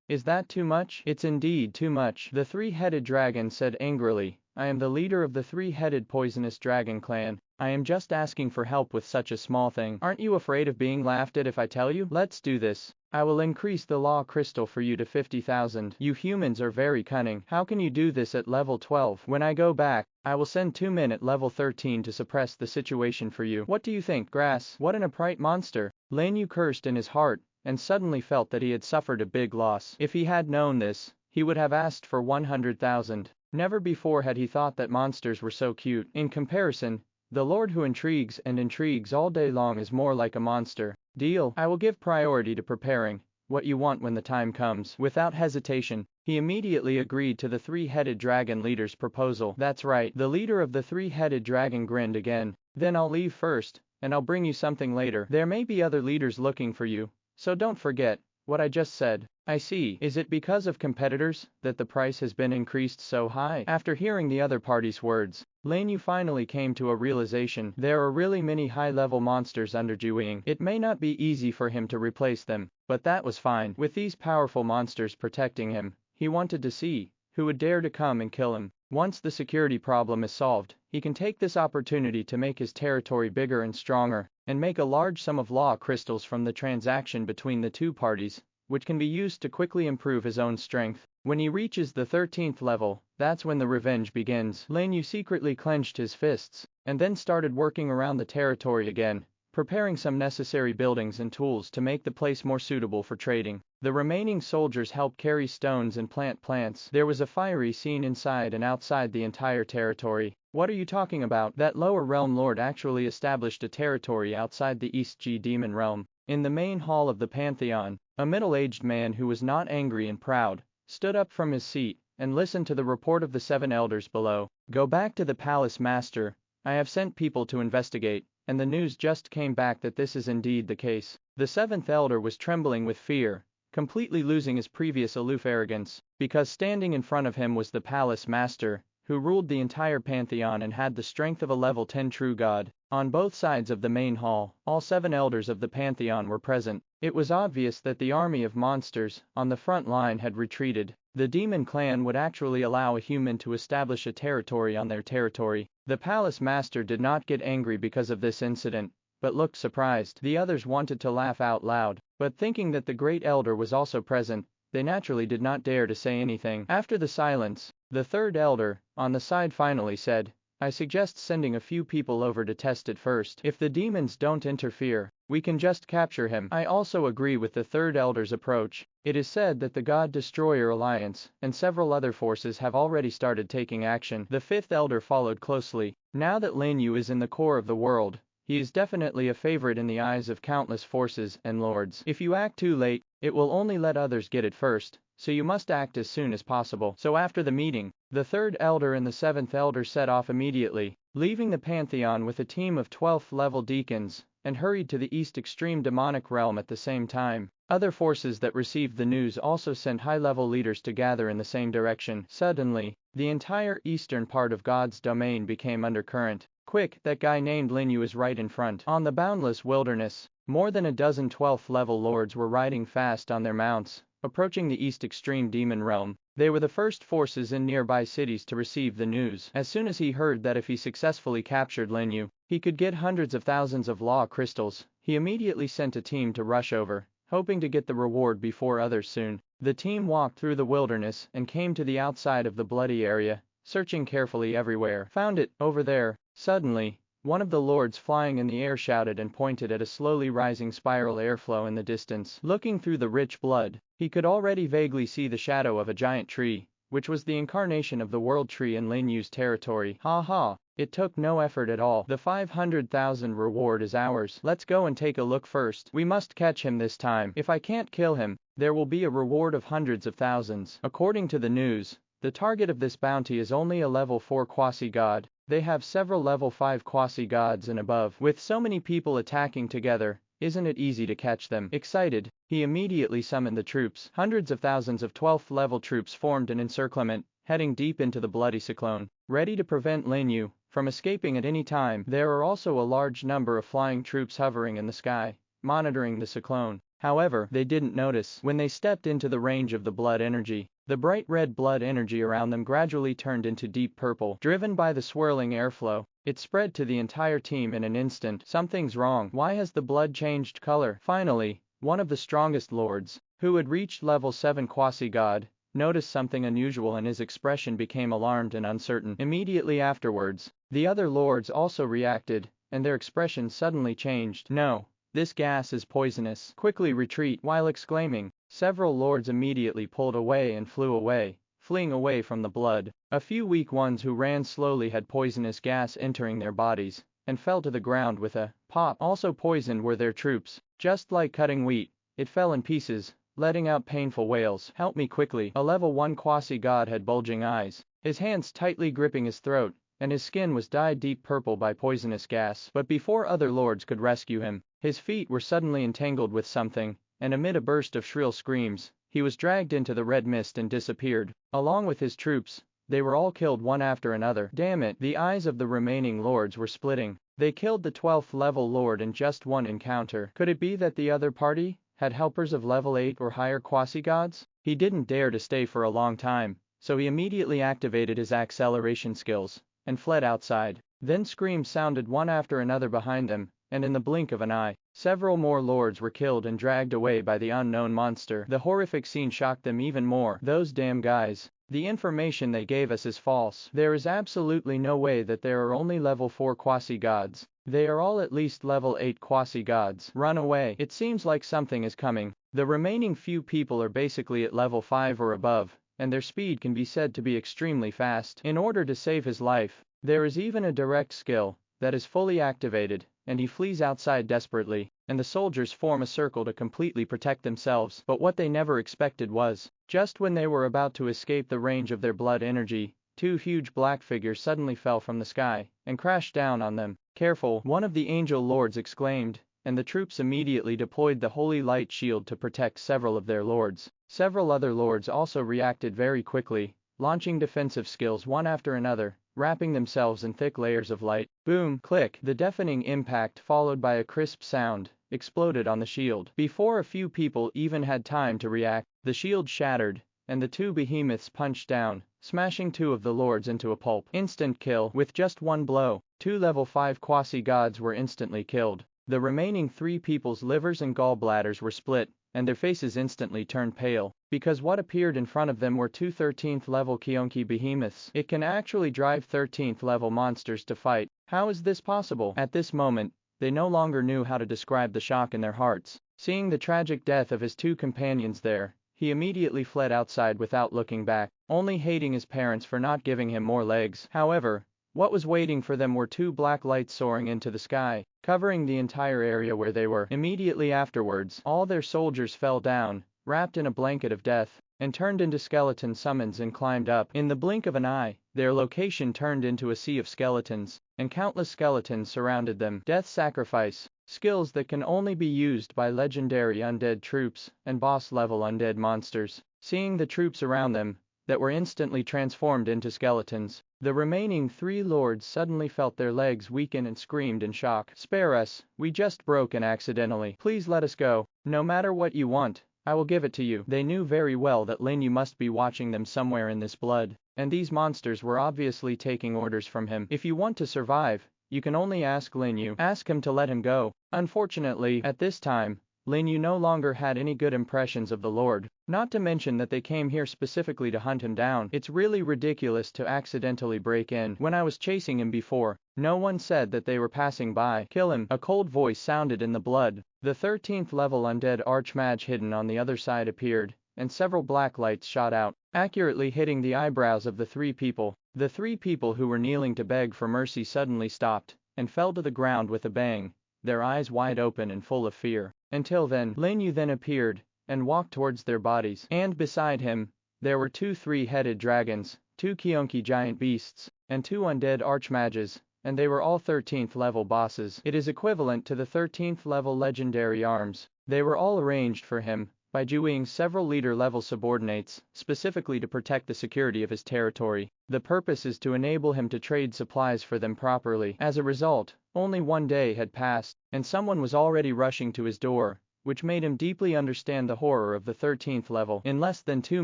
[SPEAKER 2] Is that too much? It's indeed too much, the three-headed dragon said angrily. I am the leader of the three-headed poisonous dragon clan. I am just asking for help with such a small thing. Aren't you afraid of being laughed at if I tell you? Let's do this. I will increase the law crystal for you to 50,000. You humans are very cunning. How can you do this at level 12? When I go back, I will send 2 men at level 13 to suppress the situation for you. What do you think, grass? What an upright monster. Lin Yu cursed in his heart, and suddenly felt that he had suffered a big loss. If he had known this, he would have asked for 100,000. Never before had he thought that monsters were so cute. In comparison, the lord who intrigues and intrigues all day long is more like a monster. Deal. I will give priority to preparing what you want when the time comes. Without hesitation, he immediately agreed to the three-headed dragon leader's proposal. That's right. The leader of the three-headed dragon grinned again. Then I'll leave first, and I'll bring you something later. There may be other leaders looking for you, so don't forget what I just said. I see. Is it because of competitors that the price has been increased so high? After hearing the other party's words, Lin Yu finally came to a realization. There are really many high-level monsters under Jueying. It may not be easy for him to replace them, but that was fine. With these powerful monsters protecting him, he wanted to see who would dare to come and kill him. Once the security problem is solved, he can take this opportunity to make his territory bigger and stronger, and make a large sum of law crystals from the transaction between the two parties, which can be used to quickly improve his own strength. When he reaches the 13th level, that's when the revenge begins. Lin Yu secretly clenched his fists, and then started working around the territory again, preparing some necessary buildings and tools to make the place more suitable for trading. The remaining soldiers helped carry stones and plant plants. There was a fiery scene inside and outside the entire territory. What are you talking about? That lower realm lord actually established a territory outside the East G demon realm. In the main hall of the Pantheon, a middle-aged man who was not angry and proud stood up from his seat and listened to the report of the 7 elders below. Go back to the palace, master. I have sent people to investigate, and the news just came back that this is indeed the case. The seventh elder was trembling with fear, completely losing his previous aloof arrogance, because standing in front of him was the palace master, who ruled the entire pantheon and had the strength of a level 10 true god. On both sides of the main hall, all 7 elders of the pantheon were present. It was obvious that the army of monsters on the front line had retreated. The demon clan would actually allow a human to establish a territory on their territory. The palace master did not get angry because of this incident, but looked surprised. The others wanted to laugh out loud, but thinking that the great elder was also present, they naturally did not dare to say anything. After the silence, the third elder, on the side finally said, I suggest sending a few people over to test it first. If the demons don't interfere, we can just capture him. I also agree with the third elder's approach. It is said that the God Destroyer Alliance and several other forces have already started taking action. The fifth elder followed closely. Now that Lin You is in the core of the world, he is definitely a favorite in the eyes of countless forces and lords. If you act too late, it will only let others get it first, so you must act as soon as possible. So after the meeting, the third elder and the seventh elder set off immediately, leaving the pantheon with a team of 12th level deacons, and hurried to the east extreme demonic realm at the same time. Other forces that received the news also sent high-level leaders to gather in the same direction. Suddenly, the entire eastern part of God's domain became undercurrent. Quick, that guy named Lin You is right in front. On the boundless wilderness, more than a dozen 12th level lords were riding fast on their mounts, approaching the east extreme demon realm. They were the first forces in nearby cities to receive the news. As soon as he heard that if he successfully captured Lin You, he could get hundreds of thousands of law crystals, he immediately sent a team to rush over, hoping to get the reward before others soon. The team walked through the wilderness and came to the outside of the bloody area, searching carefully everywhere. Found it, over there. Suddenly, one of the lords flying in the air shouted and pointed at a slowly rising spiral airflow in the distance. Looking through the rich blood, he could already vaguely see the shadow of a giant tree, which was the incarnation of the world tree in Lin Yu's territory. Ha ha, it took no effort at all. The 500,000 reward is ours. Let's go and take a look first. We must catch him this time. If I can't kill him, there will be a reward of hundreds of thousands. According to the news, the target of this bounty is only a level 4 quasi-god. They have several level 5 quasi-gods and above. With so many people attacking together, isn't it easy to catch them? Excited, he immediately summoned the troops. Hundreds of thousands of 12th level troops formed an encirclement, heading deep into the bloody cyclone, ready to prevent Lin You from escaping at any time. There are also a large number of flying troops hovering in the sky, monitoring the cyclone. However, they didn't notice when they stepped into the range of the blood energy. The bright red blood energy around them gradually turned into deep purple. Driven by the swirling airflow, it spread to the entire team in an instant. Something's wrong. Why has the blood changed color? Finally, one of the strongest lords, who had reached level 7 quasi-god, noticed something unusual and his expression became alarmed and uncertain. Immediately afterwards, the other lords also reacted, and their expression suddenly changed. No, this gas is poisonous. Quickly retreat. While exclaiming, several lords immediately pulled away and flew away, fleeing away from the blood. A few weak ones who ran slowly had poisonous gas entering their bodies, and fell to the ground with a pop. Also poisoned were their troops. Just like cutting wheat, it fell in pieces, letting out painful wails. Help me quickly. A level 1 quasi-god had bulging eyes, his hands tightly gripping his throat, and his skin was dyed deep purple by poisonous gas. But before other lords could rescue him, his feet were suddenly entangled with something, and amid a burst of shrill screams, he was dragged into the red mist and disappeared. Along with his troops, they were all killed one after another. Damn it, the eyes of the remaining lords were splitting. They killed the 12th level lord in just one encounter. Could it be that the other party had helpers of level 8 or higher quasi-gods? He didn't dare to stay for a long time, so he immediately activated his acceleration skills and fled outside. Then screams sounded one after another behind them, and in the blink of an eye, several more lords were killed and dragged away by the unknown monster. The horrific scene shocked them even more. Those damn guys. The information they gave us is false. There is absolutely no way that there are only level 4 quasi-gods. They are all at least level 8 quasi-gods. Run away. It seems like something is coming. The remaining few people are basically at level 5 or above, and their speed can be said to be extremely fast. In order to save his life, there is even a direct skill that is fully activated, and he flees outside desperately, and the soldiers form a circle to completely protect themselves. But what they never expected was, just when they were about to escape the range of their blood energy, two huge black figures suddenly fell from the sky and crashed down on them. "Careful," one of the angel lords exclaimed, and the troops immediately deployed the holy light shield to protect several of their lords. Several other lords also reacted very quickly, launching defensive skills one after another, wrapping themselves in thick layers of light. Boom, click, the deafening impact followed by a crisp sound exploded on the shield. Before a few people even had time to react, the shield shattered, and the two behemoths punched down, smashing two of the lords into a pulp. Instant kill. With just one blow, two level 5 quasi-gods were instantly killed. The remaining three people's livers and gallbladders were split, and their faces instantly turned pale, because what appeared in front of them were two 13th level Kionki behemoths. It can actually drive 13th level monsters to fight. How is this possible? At this moment, they no longer knew how to describe the shock in their hearts. Seeing the tragic death of his two companions there, he immediately fled outside without looking back, only hating his parents for not giving him more legs. However, what was waiting for them were two black lights soaring into the sky, covering the entire area where they were. Immediately afterwards, all their soldiers fell down, wrapped in a blanket of death, and turned into skeleton summons and climbed up. In the blink of an eye, their location turned into a sea of skeletons, and countless skeletons surrounded them. Death sacrifice, skills that can only be used by legendary undead troops and boss-level undead monsters. Seeing the troops around them, that were instantly transformed into skeletons, the remaining three lords suddenly felt their legs weaken and screamed in shock. "Spare us, we just broke in accidentally. Please let us go. No matter what you want, I will give it to you." They knew very well that Lin You must be watching them somewhere in this blood, and these monsters were obviously taking orders from him. If you want to survive, you can only ask Lin You. Ask him to let him go. Unfortunately, at this time, Lin You no longer had any good impressions of the Lord, not to mention that they came here specifically to hunt him down. It's really ridiculous to accidentally break in. When I was chasing him before, no one said that they were passing by. Kill him. A cold voice sounded in the blood. The 13th level undead archmage hidden on the other side appeared, and several black lights shot out, accurately hitting the eyebrows of the three people. The three people who were kneeling to beg for mercy suddenly stopped, and fell to the ground with a bang, their eyes wide open and full of fear. Until then, Lin You then appeared, and walked towards their bodies, and beside him, there were two three-headed dragons, two Kionki giant beasts, and two undead archmages, and they were all 13th level bosses. It is equivalent to the 13th level legendary arms. They were all arranged for him, by Juwing's several leader-level subordinates, specifically to protect the security of his territory. The purpose is to enable him to trade supplies for them properly. As a result, only one day had passed, and someone was already rushing to his door, which made him deeply understand the horror of the 13th level. In less than 2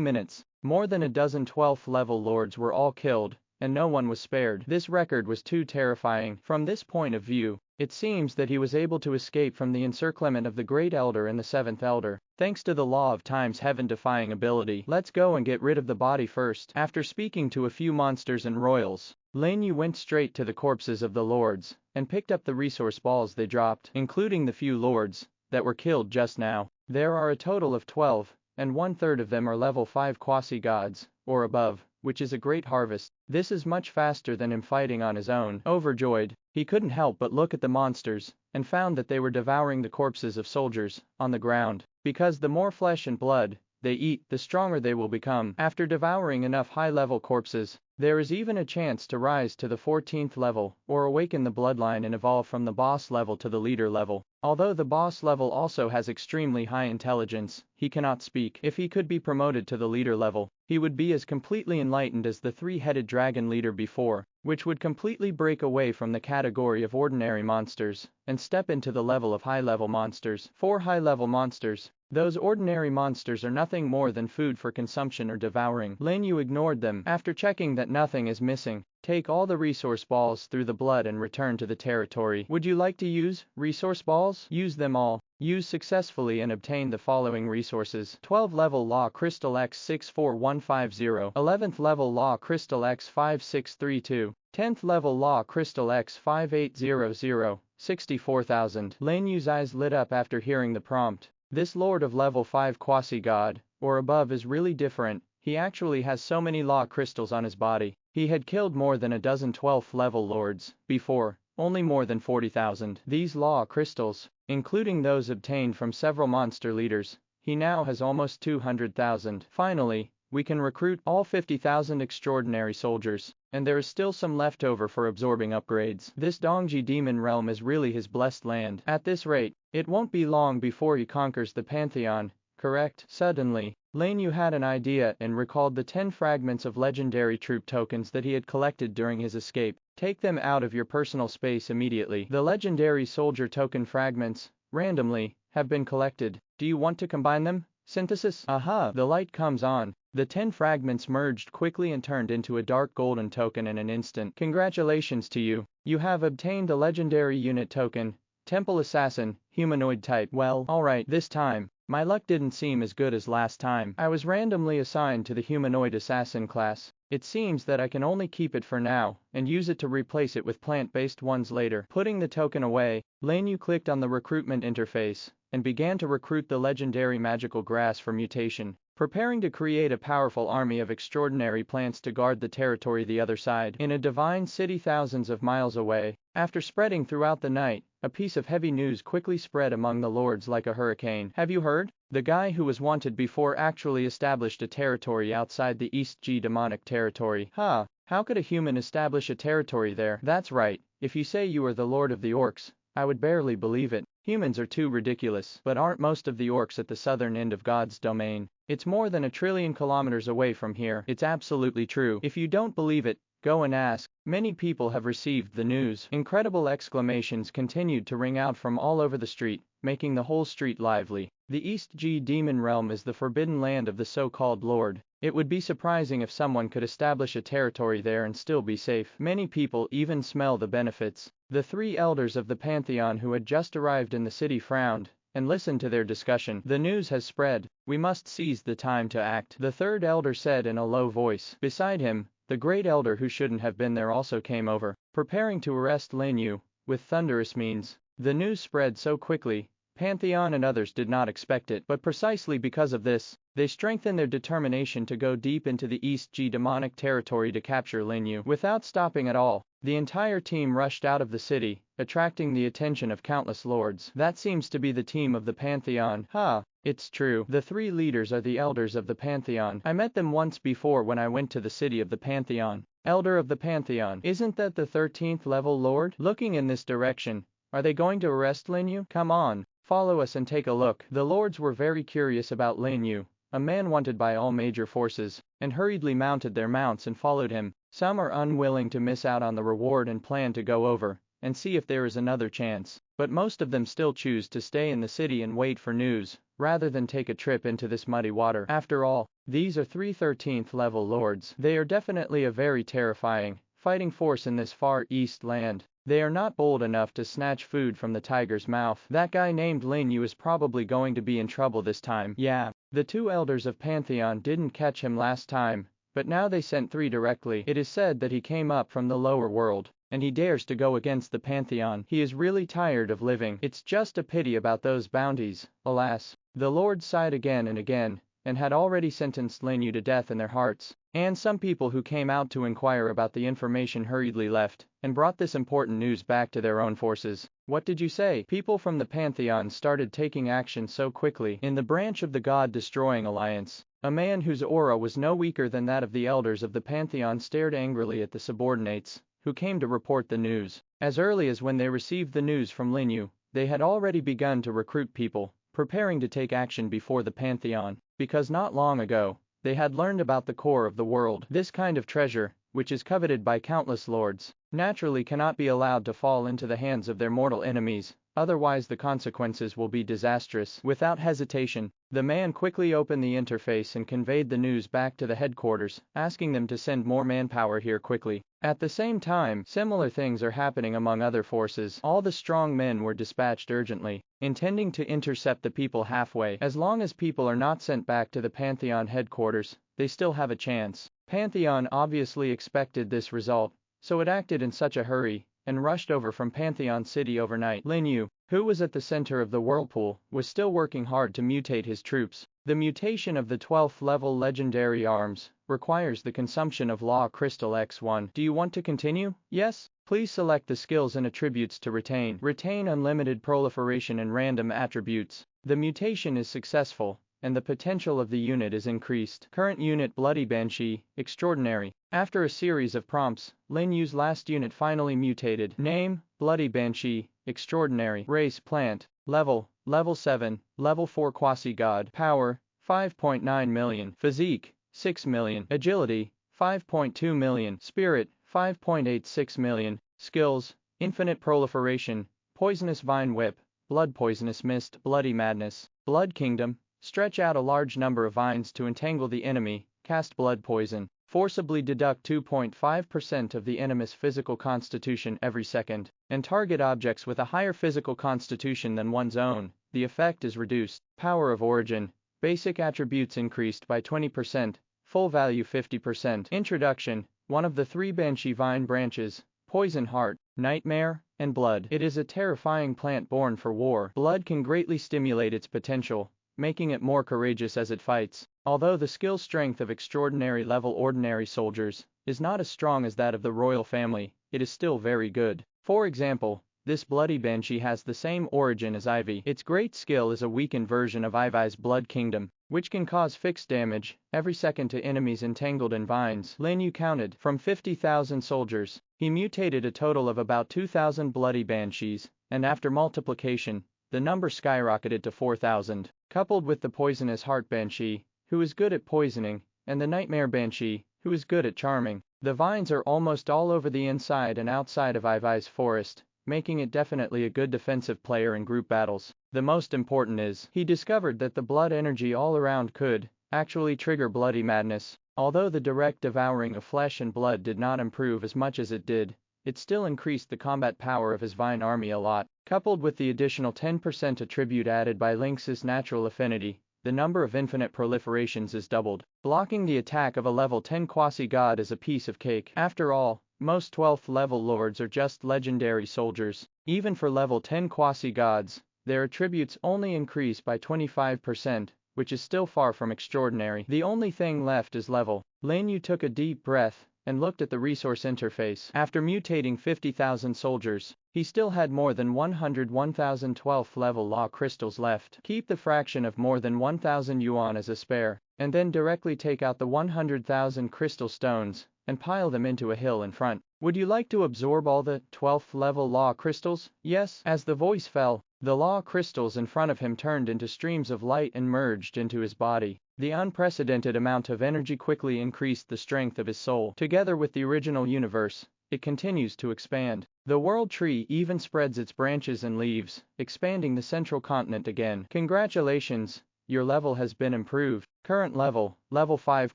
[SPEAKER 2] minutes, more than a dozen 12th level lords were all killed, and no one was spared. This record was too terrifying. From this point of view, it seems that he was able to escape from the encirclement of the Great Elder and the Seventh Elder, thanks to the law of time's heaven-defying ability. Let's go and get rid of the body first. After speaking to a few monsters and royals, Lin You went straight to the corpses of the lords, and picked up the resource balls they dropped, including the few lords that were killed just now. There are a total of 12, and 1/3 of them are level 5 quasi-gods, or above, which is a great harvest. This is much faster than him fighting on his own. Overjoyed, he couldn't help but look at the monsters, and found that they were devouring the corpses of soldiers on the ground, because the more flesh and blood they eat, the stronger they will become. After devouring enough high-level corpses, there is even a chance to rise to the 14th level, or awaken the bloodline and evolve from the boss level to the leader level. Although the boss level also has extremely high intelligence, he cannot speak. If he could be promoted to the leader level, he would be as completely enlightened as the three-headed dragon leader before, which would completely break away from the category of ordinary monsters, and step into the level of high-level monsters. For high-level monsters, those ordinary monsters are nothing more than food for consumption or devouring. Lin You ignored them. After checking that nothing is missing, take all the resource balls through the blood and return to the territory. Would you like to use resource balls? Use them all. Use successfully and obtain the following resources: 12 level Law Crystal X64150, 11th level Law Crystal X5632, 10th level Law Crystal X5800, 64,000. Lin Yu's eyes lit up after hearing the prompt. This lord of level 5 quasi-god, or above, is really different. He actually has so many law crystals on his body. He had killed more than a dozen 12th level lords before, only more than 40,000. These law crystals, including those obtained from several monster leaders, he now has almost 200,000. Finally, we can recruit all 50,000 extraordinary soldiers, and there is still some left over for absorbing upgrades. This Dongji demon realm is really his blessed land. At this rate, it won't be long before he conquers the Pantheon, correct? Suddenly, Lin You had an idea and recalled the 10 fragments of legendary troop tokens that he had collected during his escape. Take them out of your personal space immediately. The legendary soldier token fragments, randomly, have been collected. Do you want to combine them? Synthesis? Aha! The light comes on. The 10 fragments merged quickly and turned into a dark golden token in an instant. Congratulations to you. You have obtained a legendary unit token, Temple Assassin, humanoid type. Well, alright, this time, my luck didn't seem as good as last time. I was randomly assigned to the humanoid assassin class. It seems that I can only keep it for now, and use it to replace it with plant-based ones later. Putting the token away, Lin You clicked on the recruitment interface, and began to recruit the legendary magical grass for mutation, preparing to create a powerful army of extraordinary plants to guard the territory the other side. In a divine city thousands of miles away, after spreading throughout the night, a piece of heavy news quickly spread among the lords like a hurricane. Have you heard? The guy who was wanted before actually established a territory outside the East G demonic territory. Huh, how could a human establish a territory there? That's right, if you say you are the lord of the orcs, I would barely believe it. Humans are too ridiculous. But aren't most of the orcs at the southern end of God's domain? It's more than 1 trillion kilometers away from here. It's absolutely true. If you don't believe it, go and ask. Many people have received the news. Incredible exclamations continued to ring out from all over the street, making the whole street lively. The East G demon realm is the forbidden land of the so-called Lord. It would be surprising if someone could establish a territory there and still be safe. Many people even smell the benefits. The 3 elders of the Pantheon who had just arrived in the city frowned and listened to their discussion. The news has spread. We must seize the time to act. The 3rd elder said in a low voice. Beside him, the great elder who shouldn't have been there also came over, preparing to arrest Lin You, with thunderous means. The news spread so quickly, Pantheon and others did not expect it, but precisely because of this, they strengthened their determination to go deep into the East G demonic territory to capture Lin You. Without stopping at all, the entire team rushed out of the city, attracting the attention of countless lords. That seems to be the team of the Pantheon. Ha! It's true. The 3 leaders are the elders of the Pantheon. I met them once before when I went to the city of the Pantheon. Elder of the Pantheon. Isn't that the 13th level lord? Looking in this direction, are they going to arrest Lin You? Come on, follow us and take a look. The lords were very curious about Lin You, a man wanted by all major forces, and hurriedly mounted their mounts and followed him. Some are unwilling to miss out on the reward and plan to go over and see if there is another chance, but most of them still choose to stay in the city and wait for news, rather than take a trip into this muddy water. After all, these are 3 13th level lords. They are definitely a very terrifying fighting force in this far east land. They are not bold enough to snatch food from the tiger's mouth. That guy named Lin You is probably going to be in trouble this time. Yeah, the 2 elders of Pantheon didn't catch him last time, but now they sent 3 directly. It is said that he came up from the lower world, and he dares to go against the Pantheon. He is really tired of living. It's just a pity about those bounties, alas. The lords sighed again and again, and had already sentenced Lin You to death in their hearts. And some people who came out to inquire about the information hurriedly left, and brought this important news back to their own forces. What did you say? People from the Pantheon started taking action so quickly. In the branch of the God-destroying alliance, a man whose aura was no weaker than that of the elders of the Pantheon stared angrily at the subordinates, who came to report the news. As early as when they received the news from Lin You, they had already begun to recruit people, preparing to take action before the Pantheon, because not long ago, they had learned about the core of the world. This kind of treasure, which is coveted by countless lords, naturally cannot be allowed to fall into the hands of their mortal enemies, otherwise the consequences will be disastrous. Without hesitation, the man quickly opened the interface and conveyed the news back to the headquarters, asking them to send more manpower here quickly. At the same time, similar things are happening among other forces. All the strong men were dispatched urgently, intending to intercept the people halfway. As long as people are not sent back to the Pantheon headquarters, they still have a chance. Pantheon obviously expected this result, so it acted in such a hurry, and rushed over from Pantheon City overnight. Lin You, who was at the center of the whirlpool, was still working hard to mutate his troops. The mutation of the 12th level legendary arms requires the consumption of Law Crystal X1. Do you want to continue? Yes? Please select the skills and attributes to retain. Retain unlimited proliferation and random attributes. The mutation is successful, and the potential of the unit is increased. Current unit Bloody Banshee, Extraordinary. After a series of prompts, Lin Yu's last unit finally mutated. Name, Bloody Banshee, Extraordinary. Race Plant. Level 7, Level 4 Quasi-God. Power, 5.9 million. Physique, 6 million. Agility, 5.2 million. Spirit, 5.86 million. Skills, Infinite Proliferation, Poisonous Vine Whip, Blood Poisonous Mist, Bloody Madness. Blood Kingdom, stretch out a large number of vines to entangle the enemy, cast blood poison. Forcibly deduct 2.5% of the enemy's physical constitution every second, and target objects with a higher physical constitution than one's own. The effect is reduced. Power of Origin, basic attributes increased by 20%, full value 50%. Introduction, one of the 3 Banshee vine branches, Poison Heart, Nightmare, and Blood. It is a terrifying plant born for war. Blood can greatly stimulate its potential, making it more courageous as it fights. Although the skill strength of extraordinary level ordinary soldiers is not as strong as that of the royal family, it is still very good. For example, this Bloody Banshee has the same origin as Ivy. Its great skill is a weakened version of Ivy's Blood Kingdom, which can cause fixed damage every second to enemies entangled in vines. Lin You counted from 50,000 soldiers. He mutated a total of about 2,000 Bloody Banshees, and after multiplication, the number skyrocketed to 4,000. Coupled with the Poisonous Heart Banshee, who is good at poisoning, and the Nightmare Banshee, who is good at charming, the vines are almost all over the inside and outside of Ivy's forest, making it definitely a good defensive player in group battles. The most important is, he discovered that the blood energy all around could actually trigger Bloody Madness. Although the direct devouring of flesh and blood did not improve as much as it did, it still increased the combat power of his vine army a lot. Coupled with the additional 10% attribute added by Lynx's natural affinity, the number of infinite proliferations is doubled. Blocking the attack of a level 10 quasi-god is a piece of cake. After all, most 12th level lords are just legendary soldiers. Even for level 10 quasi-gods, their attributes only increase by 25%, which is still far from extraordinary. The only thing left is level. Lin You took a deep breath and looked at the resource interface. After mutating 50,000 soldiers, he still had more than 101,000 12th level law crystals left. Keep the fraction of more than 1,000 yuan as a spare, and then directly take out the 100,000 crystal stones and pile them into a hill in front. Would you like to absorb all the 12th level law crystals? Yes. As the voice fell, the law crystals in front of him turned into streams of light and merged into his body. The unprecedented amount of energy quickly increased the strength of his soul. Together with the original universe, it continues to expand. The world tree even spreads its branches and leaves, expanding the central continent again. Congratulations, your level has been improved. Current level, level 5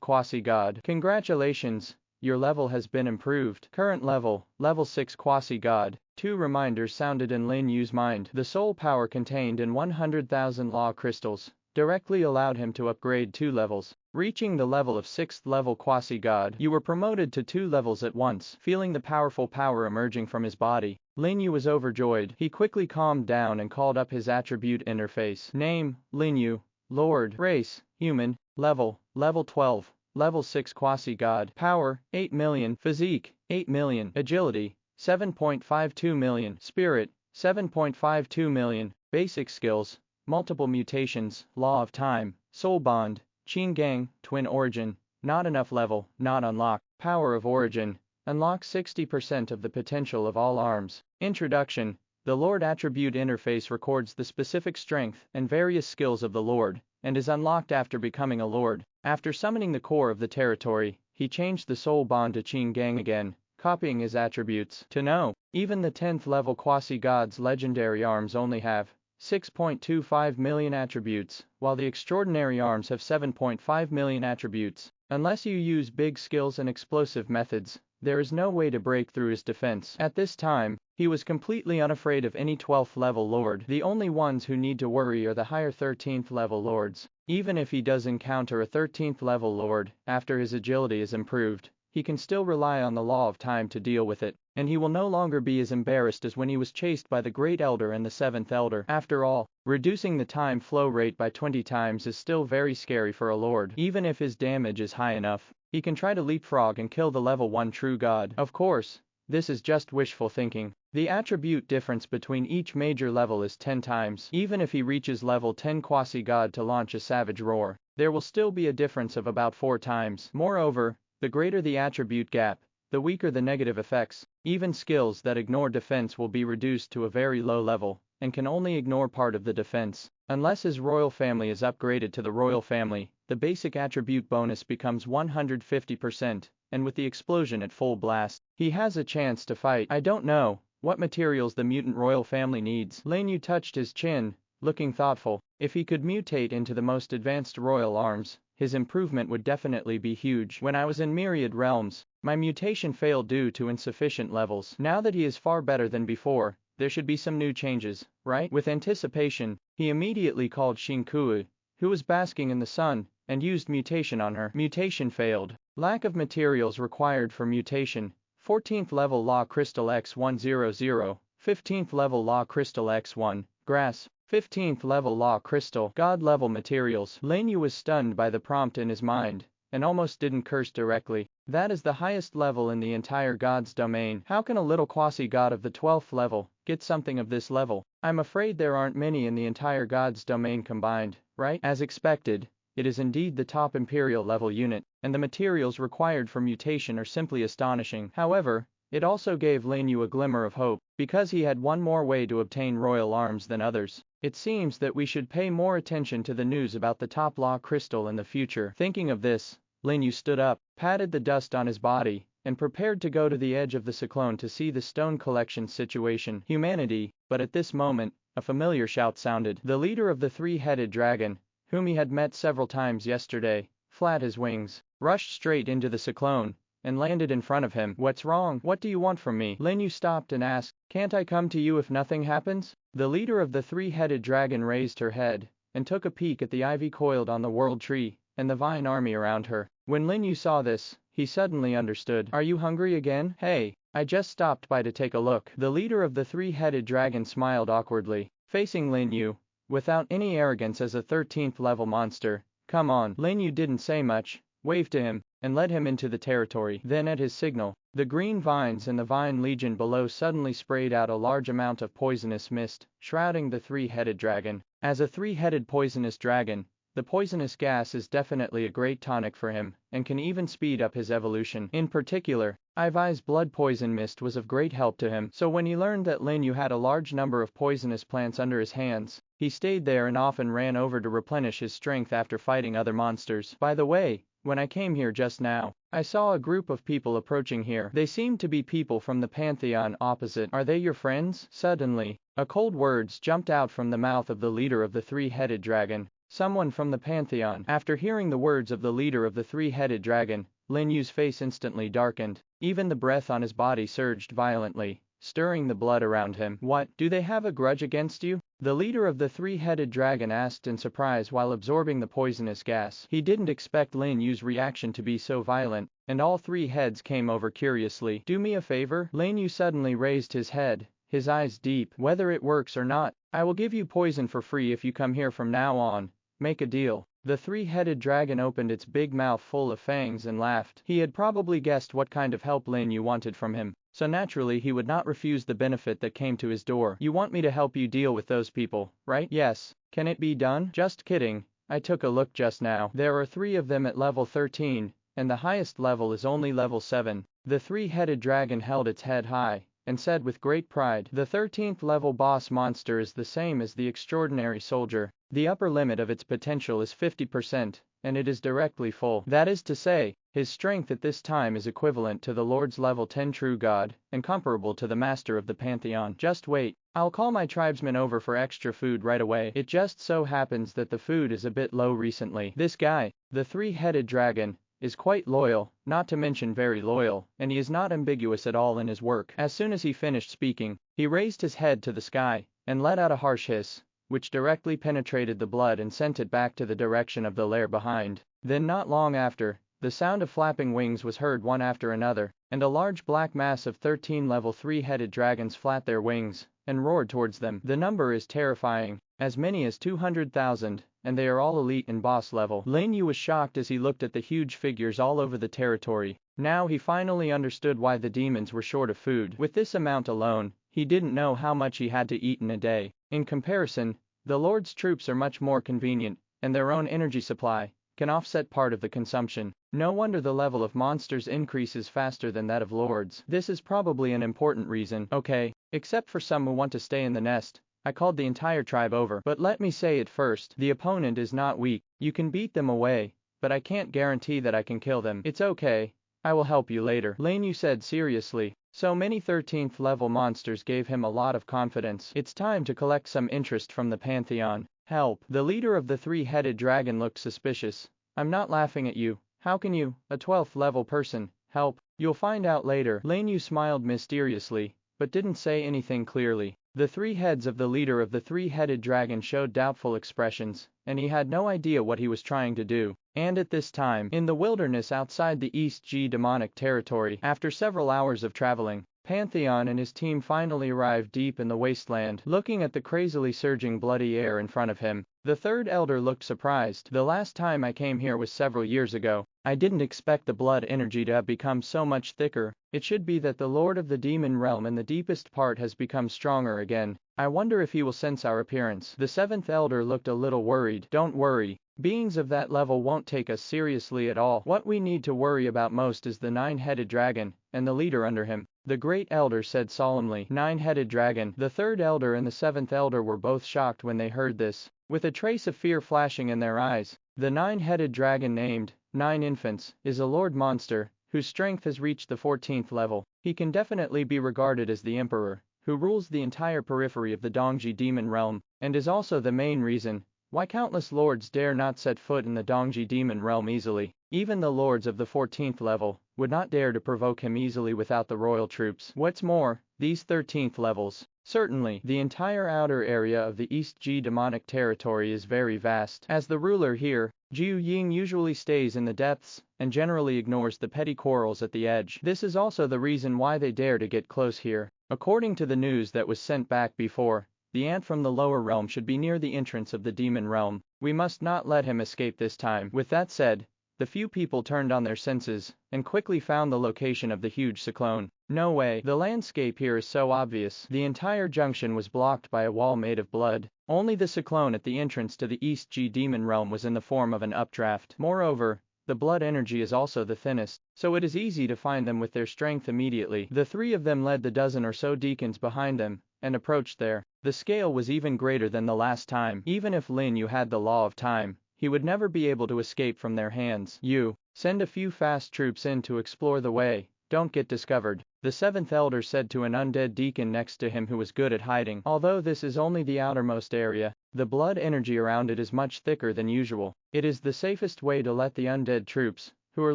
[SPEAKER 2] quasi-god. Congratulations, your level has been improved. Current level, level 6 quasi-god. 2 reminders sounded in Lin Yu's mind. The soul power contained in 100,000 law crystals directly allowed him to upgrade 2 levels. Reaching the level of 6th level quasi-god, you were promoted to 2 levels at once. Feeling the powerful power emerging from his body, Lin Yu was overjoyed. He quickly calmed down and called up his attribute interface. Name, Lin Yu. Lord. Race, human. Level 12. Level 6 quasi-god. Power, 8 million. Physique, 8 million. Agility, 7.52 million. Spirit, 7.52 million. Basic skills, multiple mutations, law of time, soul bond, Qin Gang, twin origin, not enough level, not unlocked. Power of origin, unlock 60% of the potential of all arms. Introduction. The Lord attribute interface records the specific strength and various skills of the Lord, and is unlocked after becoming a Lord. After summoning the core of the territory, he changed the soul bond to Qin Gang again, copying his attributes. To know, even the 10th level quasi-god's legendary arms only have 6.25 million attributes, while the extraordinary arms have 7.5 million attributes. Unless you use big skills and explosive methods, there is no way to break through his defense. At this time, he was completely unafraid of any 12th level lord. The only ones who need to worry are the higher 13th level lords. Even if he does encounter a 13th level lord, after his agility is improved, he can still rely on the law of time to deal with it, and he will no longer be as embarrassed as when he was chased by the Great Elder and the 7th Elder. After all, reducing the time flow rate by 20 times is still very scary for a lord. Even if his damage is high enough, he can try to leapfrog and kill the level 1 true god. Of course, this is just wishful thinking. The attribute difference between each major level is 10 times. Even if he reaches level 10 quasi-god to launch a savage roar, there will still be a difference of about 4 times. Moreover, the greater the attribute gap, the weaker the negative effects. Even skills that ignore defense will be reduced to a very low level, and can only ignore part of the defense. Unless his royal family is upgraded to the royal family, the basic attribute bonus becomes 150%, and with the explosion at full blast, he has a chance to fight. I don't know what materials the mutant royal family needs. Lin You touched his chin, looking thoughtful. If he could mutate into the most advanced royal arms, his improvement would definitely be huge. When I was in Myriad Realms, my mutation failed due to insufficient levels. Now that he is far better than before, there should be some new changes, right? With anticipation, he immediately called Shinkui, who was basking in the sun, and used mutation on her. Mutation failed. Lack of materials required for mutation. 14th level Law Crystal X100, 15th level Law Crystal X1, Grass, 15th level Law Crystal, God level materials. Lin Yu was stunned by the prompt in his mind, and almost didn't curse directly. That is the highest level in the entire God's domain. How can a little quasi-god of the 12th level get something of this level? I'm afraid there aren't many in the entire God's domain combined, right? As expected, it is indeed the top Imperial level unit, and the materials required for mutation are simply astonishing. However, it also gave Lin Yu a glimmer of hope, because he had one more way to obtain royal arms than others. It seems that we should pay more attention to the news about the top Law Crystal in the future. Thinking of this, Lin Yu stood up, patted the dust on his body, and prepared to go to the edge of the cyclone to see the stone collection situation. Humanity, but at this moment, a familiar shout sounded. The leader of the three-headed dragon, whom he had met several times yesterday, flat his wings, rushed straight into the cyclone, and landed in front of him. What's wrong? What do you want from me? Lin Yu stopped and asked, can't I come to you if nothing happens? The leader of the three-headed dragon raised her head, and took a peek at the ivy coiled on the world tree, and the vine army around her. When Lin Yu saw this, he suddenly understood. Are you hungry again? Hey, I just stopped by to take a look. The leader of the three-headed dragon smiled awkwardly, facing Lin Yu, without any arrogance as a 13th level monster. Come on. Lin Yu didn't say much, waved to him, and led him into the territory. Then at his signal, the green vines and the vine legion below suddenly sprayed out a large amount of poisonous mist, shrouding the three-headed dragon. As a three-headed poisonous dragon, the poisonous gas is definitely a great tonic for him, and can even speed up his evolution. In particular, Ivy's blood poison mist was of great help to him, so when he learned that Lin Yu had a large number of poisonous plants under his hands, he stayed there and often ran over to replenish his strength after fighting other monsters. By the way, when I came here just now, I saw a group of people approaching here. They seemed to be people from the Pantheon opposite. Are they your friends? Suddenly, a cold words jumped out from the mouth of the leader of the three-headed dragon. Someone from the Pantheon. After hearing the words of the leader of the three-headed dragon, Lin Yu's face instantly darkened. Even the breath on his body surged violently, stirring the blood around him. What, do they have a grudge against you? The leader of the three-headed dragon asked in surprise while absorbing the poisonous gas. He didn't expect Lin Yu's reaction to be so violent, and all three heads came over curiously. Do me a favor? Lin Yu suddenly raised his head, his eyes deep. Whether it works or not, I will give you poison for free if you come here from now on. Make a deal. The three-headed dragon opened its big mouth full of fangs and laughed. He had probably guessed what kind of help Lin Yu wanted from him, so naturally he would not refuse the benefit that came to his door. You want me to help you deal with those people, right? Yes. Can it be done? Just kidding. I took a look just now. There are 3 of them at level 13, and the highest level is only level 7. The three-headed dragon held its head high, and said with great pride, the 13th level boss monster is the same as the extraordinary soldier. The upper limit of its potential is 50%, and it is directly full. That is to say, his strength at this time is equivalent to the Lord's level 10 true god, and comparable to the master of the Pantheon. Just wait, I'll call my tribesmen over for extra food right away. It just so happens that the food is a bit low recently. This guy, the three-headed dragon, is quite loyal, not to mention very loyal, and he is not ambiguous at all in his work. As soon as he finished speaking, he raised his head to the sky, and let out a harsh hiss, which directly penetrated the blood and sent it back to the direction of the lair behind. Then not long after, the sound of flapping wings was heard one after another, and a large black mass of 13 level 3-headed dragons flapped their wings, and roared towards them. The number is terrifying, as many as 200,000, and they are all elite and boss level. Lin Yu was shocked as he looked at the huge figures all over the territory. Now he finally understood why the demons were short of food. With this amount alone, he didn't know how much he had to eat in a day. In comparison, the Lord's troops are much more convenient, and their own energy supply can offset part of the consumption. No wonder the level of monsters increases faster than that of Lords. This is probably an important reason. Okay, except for some who want to stay in the nest, I called the entire tribe over. But let me say it first, the opponent is not weak. You can beat them away, but I can't guarantee that I can kill them. It's okay, I will help you later, Lin You said seriously. So many 13th level monsters gave him a lot of confidence. It's time to collect some interest from the Pantheon. Help. The leader of the three-headed dragon looked suspicious. I'm not laughing at you. How can you, a 12th level person, help? You'll find out later. Lin You smiled mysteriously, but didn't say anything clearly. The three heads of the leader of the three-headed dragon showed doubtful expressions, and he had no idea what he was trying to do. And at this time, in the wilderness outside the East G demonic territory, after several hours of traveling, Pantheon and his team finally arrived deep in the wasteland. Looking at the crazily surging bloody air in front of him, the third elder looked surprised. The last time I came here was several years ago. I didn't expect the blood energy to have become so much thicker. It should be that the Lord of the Demon Realm in the deepest part has become stronger again. I wonder if he will sense our appearance. The seventh elder looked a little worried. Don't worry. Beings of that level won't take us seriously at all. What we need to worry about most is the nine-headed dragon, and the leader under him. The great elder said solemnly. Nine-headed dragon. The third elder and the seventh elder were both shocked when they heard this, with a trace of fear flashing in their eyes. The nine-headed dragon named Nine Infants is a lord monster, whose strength has reached the 14th level. He can definitely be regarded as the emperor, who rules the entire periphery of the Dongji demon realm, and is also the main reason why countless lords dare not set foot in the Dongji demon realm easily. Even the lords of the 14th level would not dare to provoke him easily without the royal troops. What's more, these 13th levels, certainly, the entire outer area of the East G demonic territory is very vast. As the ruler here, Jiu Ying usually stays in the depths, and generally ignores the petty quarrels at the edge. This is also the reason why they dare to get close here. According to the news that was sent back before, the ant from the lower realm should be near the entrance of the demon realm. We must not let him escape this time. With that said, the few people turned on their senses, and quickly found the location of the huge cyclone. No way, the landscape here is so obvious. The entire junction was blocked by a wall made of blood. Only the cyclone at the entrance to the East G demon realm was in the form of an updraft. Moreover, the blood energy is also the thinnest, so it is easy to find them with their strength immediately. The three of them led the dozen or so deacons behind them, and approached there. The scale was even greater than the last time. Even if Lin You had the law of time, he would never be able to escape from their hands. You, send a few fast troops in to explore the way. Don't get discovered, the seventh elder said to an undead deacon next to him who was good at hiding. Although this is only the outermost area, the blood energy around it is much thicker than usual. It is the safest way to let the undead troops, who are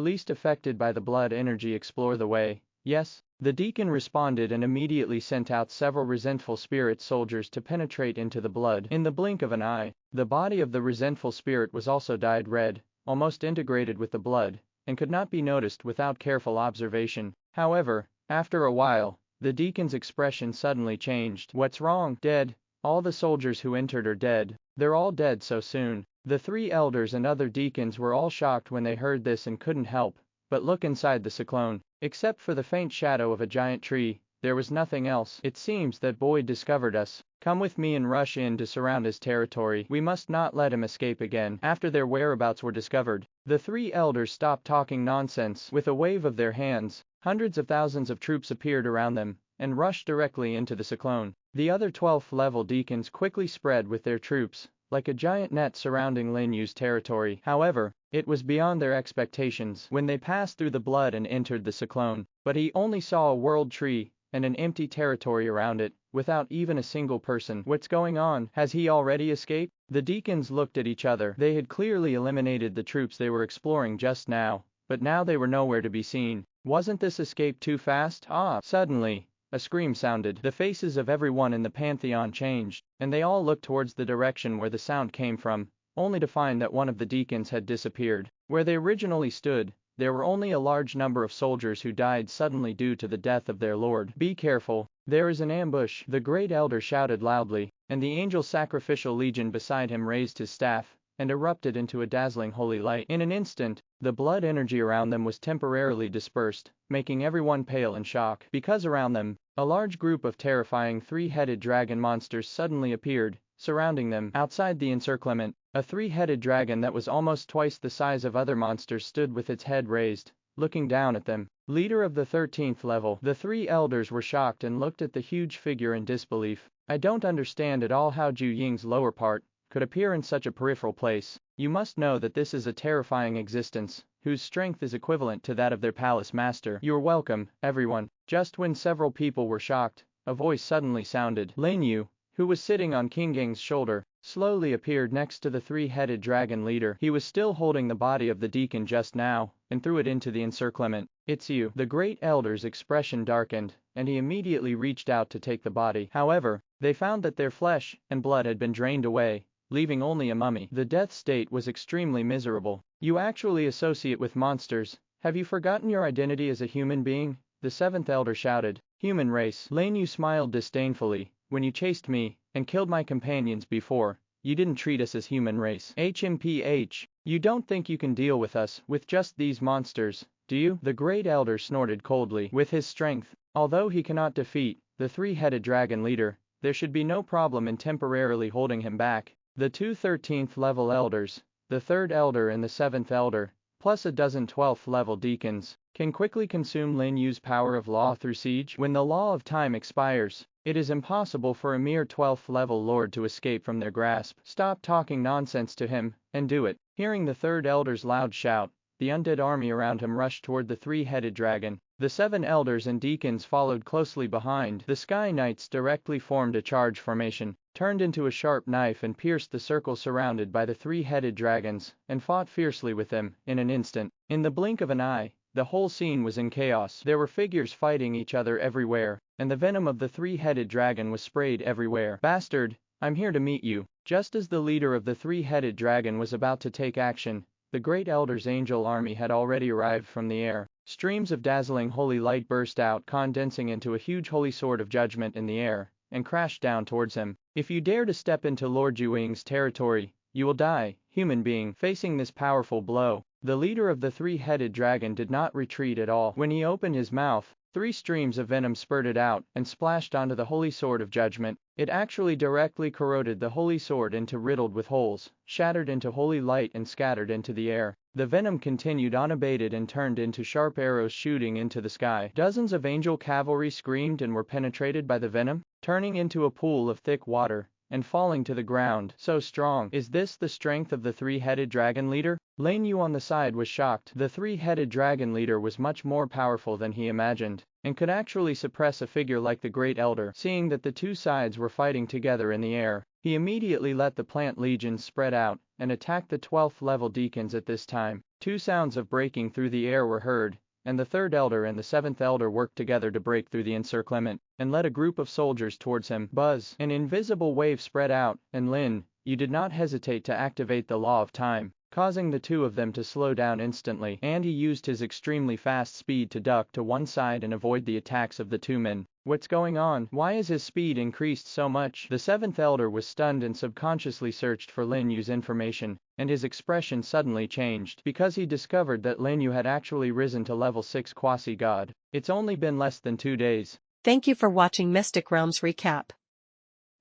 [SPEAKER 2] least affected by the blood energy, explore the way. Yes, the deacon responded and immediately sent out several resentful spirit soldiers to penetrate into the blood. In the blink of an eye, the body of the resentful spirit was also dyed red, almost integrated with the blood, and could not be noticed without careful observation. However, after a while, the deacon's expression suddenly changed. What's wrong? Dead. All the soldiers who entered are dead. They're all dead so soon. The three elders and other deacons were all shocked when they heard this and couldn't help but look inside the cyclone. Except for the faint shadow of a giant tree, there was nothing else. It seems that Boyd discovered us. Come with me and rush in to surround his territory. We must not let him escape again. After their whereabouts were discovered, the three elders stopped talking nonsense. With a wave of their hands, hundreds of thousands of troops appeared around them, and rushed directly into the cyclone. The other 12th level deacons quickly spread with their troops, like a giant net surrounding Lin Yu's territory. However, it was beyond their expectations when they passed through the blood and entered the cyclone. But he only saw a world tree, and an empty territory around it, without even a single person. What's going on? Has he already escaped? The deacons looked at each other. They had clearly eliminated the troops they were exploring just now, but now they were nowhere to be seen. Wasn't this escape too fast? Suddenly, a scream sounded. The faces of everyone in the Pantheon changed, and they all looked towards the direction where the sound came from, only to find that one of the deacons had disappeared. Where they originally stood, there were only a large number of soldiers who died suddenly due to the death of their lord. Be careful, there is an ambush, the great elder shouted loudly, and the angel sacrificial legion beside him raised his staff, and erupted into a dazzling holy light. In an instant, the blood energy around them was temporarily dispersed, making everyone pale in shock. Because around them, a large group of terrifying three-headed dragon monsters suddenly appeared, surrounding them. Outside the encirclement, a three-headed dragon that was almost twice the size of other monsters stood with its head raised, looking down at them. Leader of the 13th level, the three elders were shocked and looked at the huge figure in disbelief. I don't understand at all how Ju Ying's lower part could appear in such a peripheral place. You must know that this is a terrifying existence, whose strength is equivalent to that of their palace master. You're welcome, everyone. Just when several people were shocked, a voice suddenly sounded. Lin You, who was sitting on King Ying's shoulder, slowly appeared next to the three-headed dragon leader. He was still holding the body of the deacon just now, and threw it into the encirclement. It's you. The great elder's expression darkened, and he immediately reached out to take the body. However, they found that their flesh and blood had been drained away, leaving only a mummy. The death state was extremely miserable. You actually associate with monsters. Have you forgotten your identity as a human being? The seventh elder shouted. Human race. Lin You smiled disdainfully. When you chased me and killed my companions before, you didn't treat us as human race. HMPH. You don't think you can deal with us with just these monsters, do you? The great elder snorted coldly. With his strength, although he cannot defeat the three-headed dragon leader, there should be no problem in temporarily holding him back. The two 13th level elders, the third elder and the seventh elder, plus a dozen 12th level deacons, can quickly consume Lin Yu's power of law through siege. When the law of time expires, it is impossible for a mere 12th level lord to escape from their grasp. Stop talking nonsense to him, and do it. Hearing the third elder's loud shout, the undead army around him rushed toward the three-headed dragon. The seven elders and deacons followed closely behind. The Sky Knights directly formed a charge formation, turned into a sharp knife and pierced the circle surrounded by the three-headed dragons, and fought fiercely with them. In an instant, in the blink of an eye, the whole scene was in chaos. There were figures fighting each other everywhere, and the venom of the three-headed dragon was sprayed everywhere. Bastard, I'm here to meet you. Just as the leader of the three-headed dragon was about to take action, the great elder's angel army had already arrived from the air. Streams of dazzling holy light burst out, condensing into a huge holy sword of judgment in the air, and crashed down towards him. If you dare to step into Lord Ju Ying's territory, you will die, human being. Facing this powerful blow, the leader of the three-headed dragon did not retreat at all. When he opened his mouth, 3 streams of venom spurted out and splashed onto the holy sword of judgment. It actually directly corroded the holy sword into riddled with holes, shattered into holy light and scattered into the air. The venom continued unabated and turned into sharp arrows shooting into the sky. Dozens of angel cavalry screamed and were penetrated by the venom, turning into a pool of thick water and falling to the ground. So strong. Is this the strength of the three-headed dragon leader? Lin You on the side was shocked. The three-headed dragon leader was much more powerful than he imagined, and could actually suppress a figure like the Great Elder. Seeing that the two sides were fighting together in the air, he immediately let the plant legions spread out and attack the 12th level deacons. At this time, 2 sounds of breaking through the air were heard, and the third elder and the 7th elder worked together to break through the encirclement and led a group of soldiers towards him. Buzz! An invisible wave spread out, and Lin You did not hesitate to activate the law of time, causing the two of them to slow down instantly, and he used his extremely fast speed to duck to one side and avoid the attacks of the two men. What's going on? Why has his speed increased so much? The 7th elder was stunned and subconsciously searched for Lin Yu's information, and his expression suddenly changed because he discovered that Lin Yu had actually risen to level 6 quasi-god. It's only been less than 2 days.
[SPEAKER 1] Thank you for watching Mystic Realms Recap.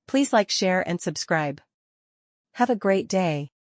[SPEAKER 1] Please like, share and subscribe. Have a great day.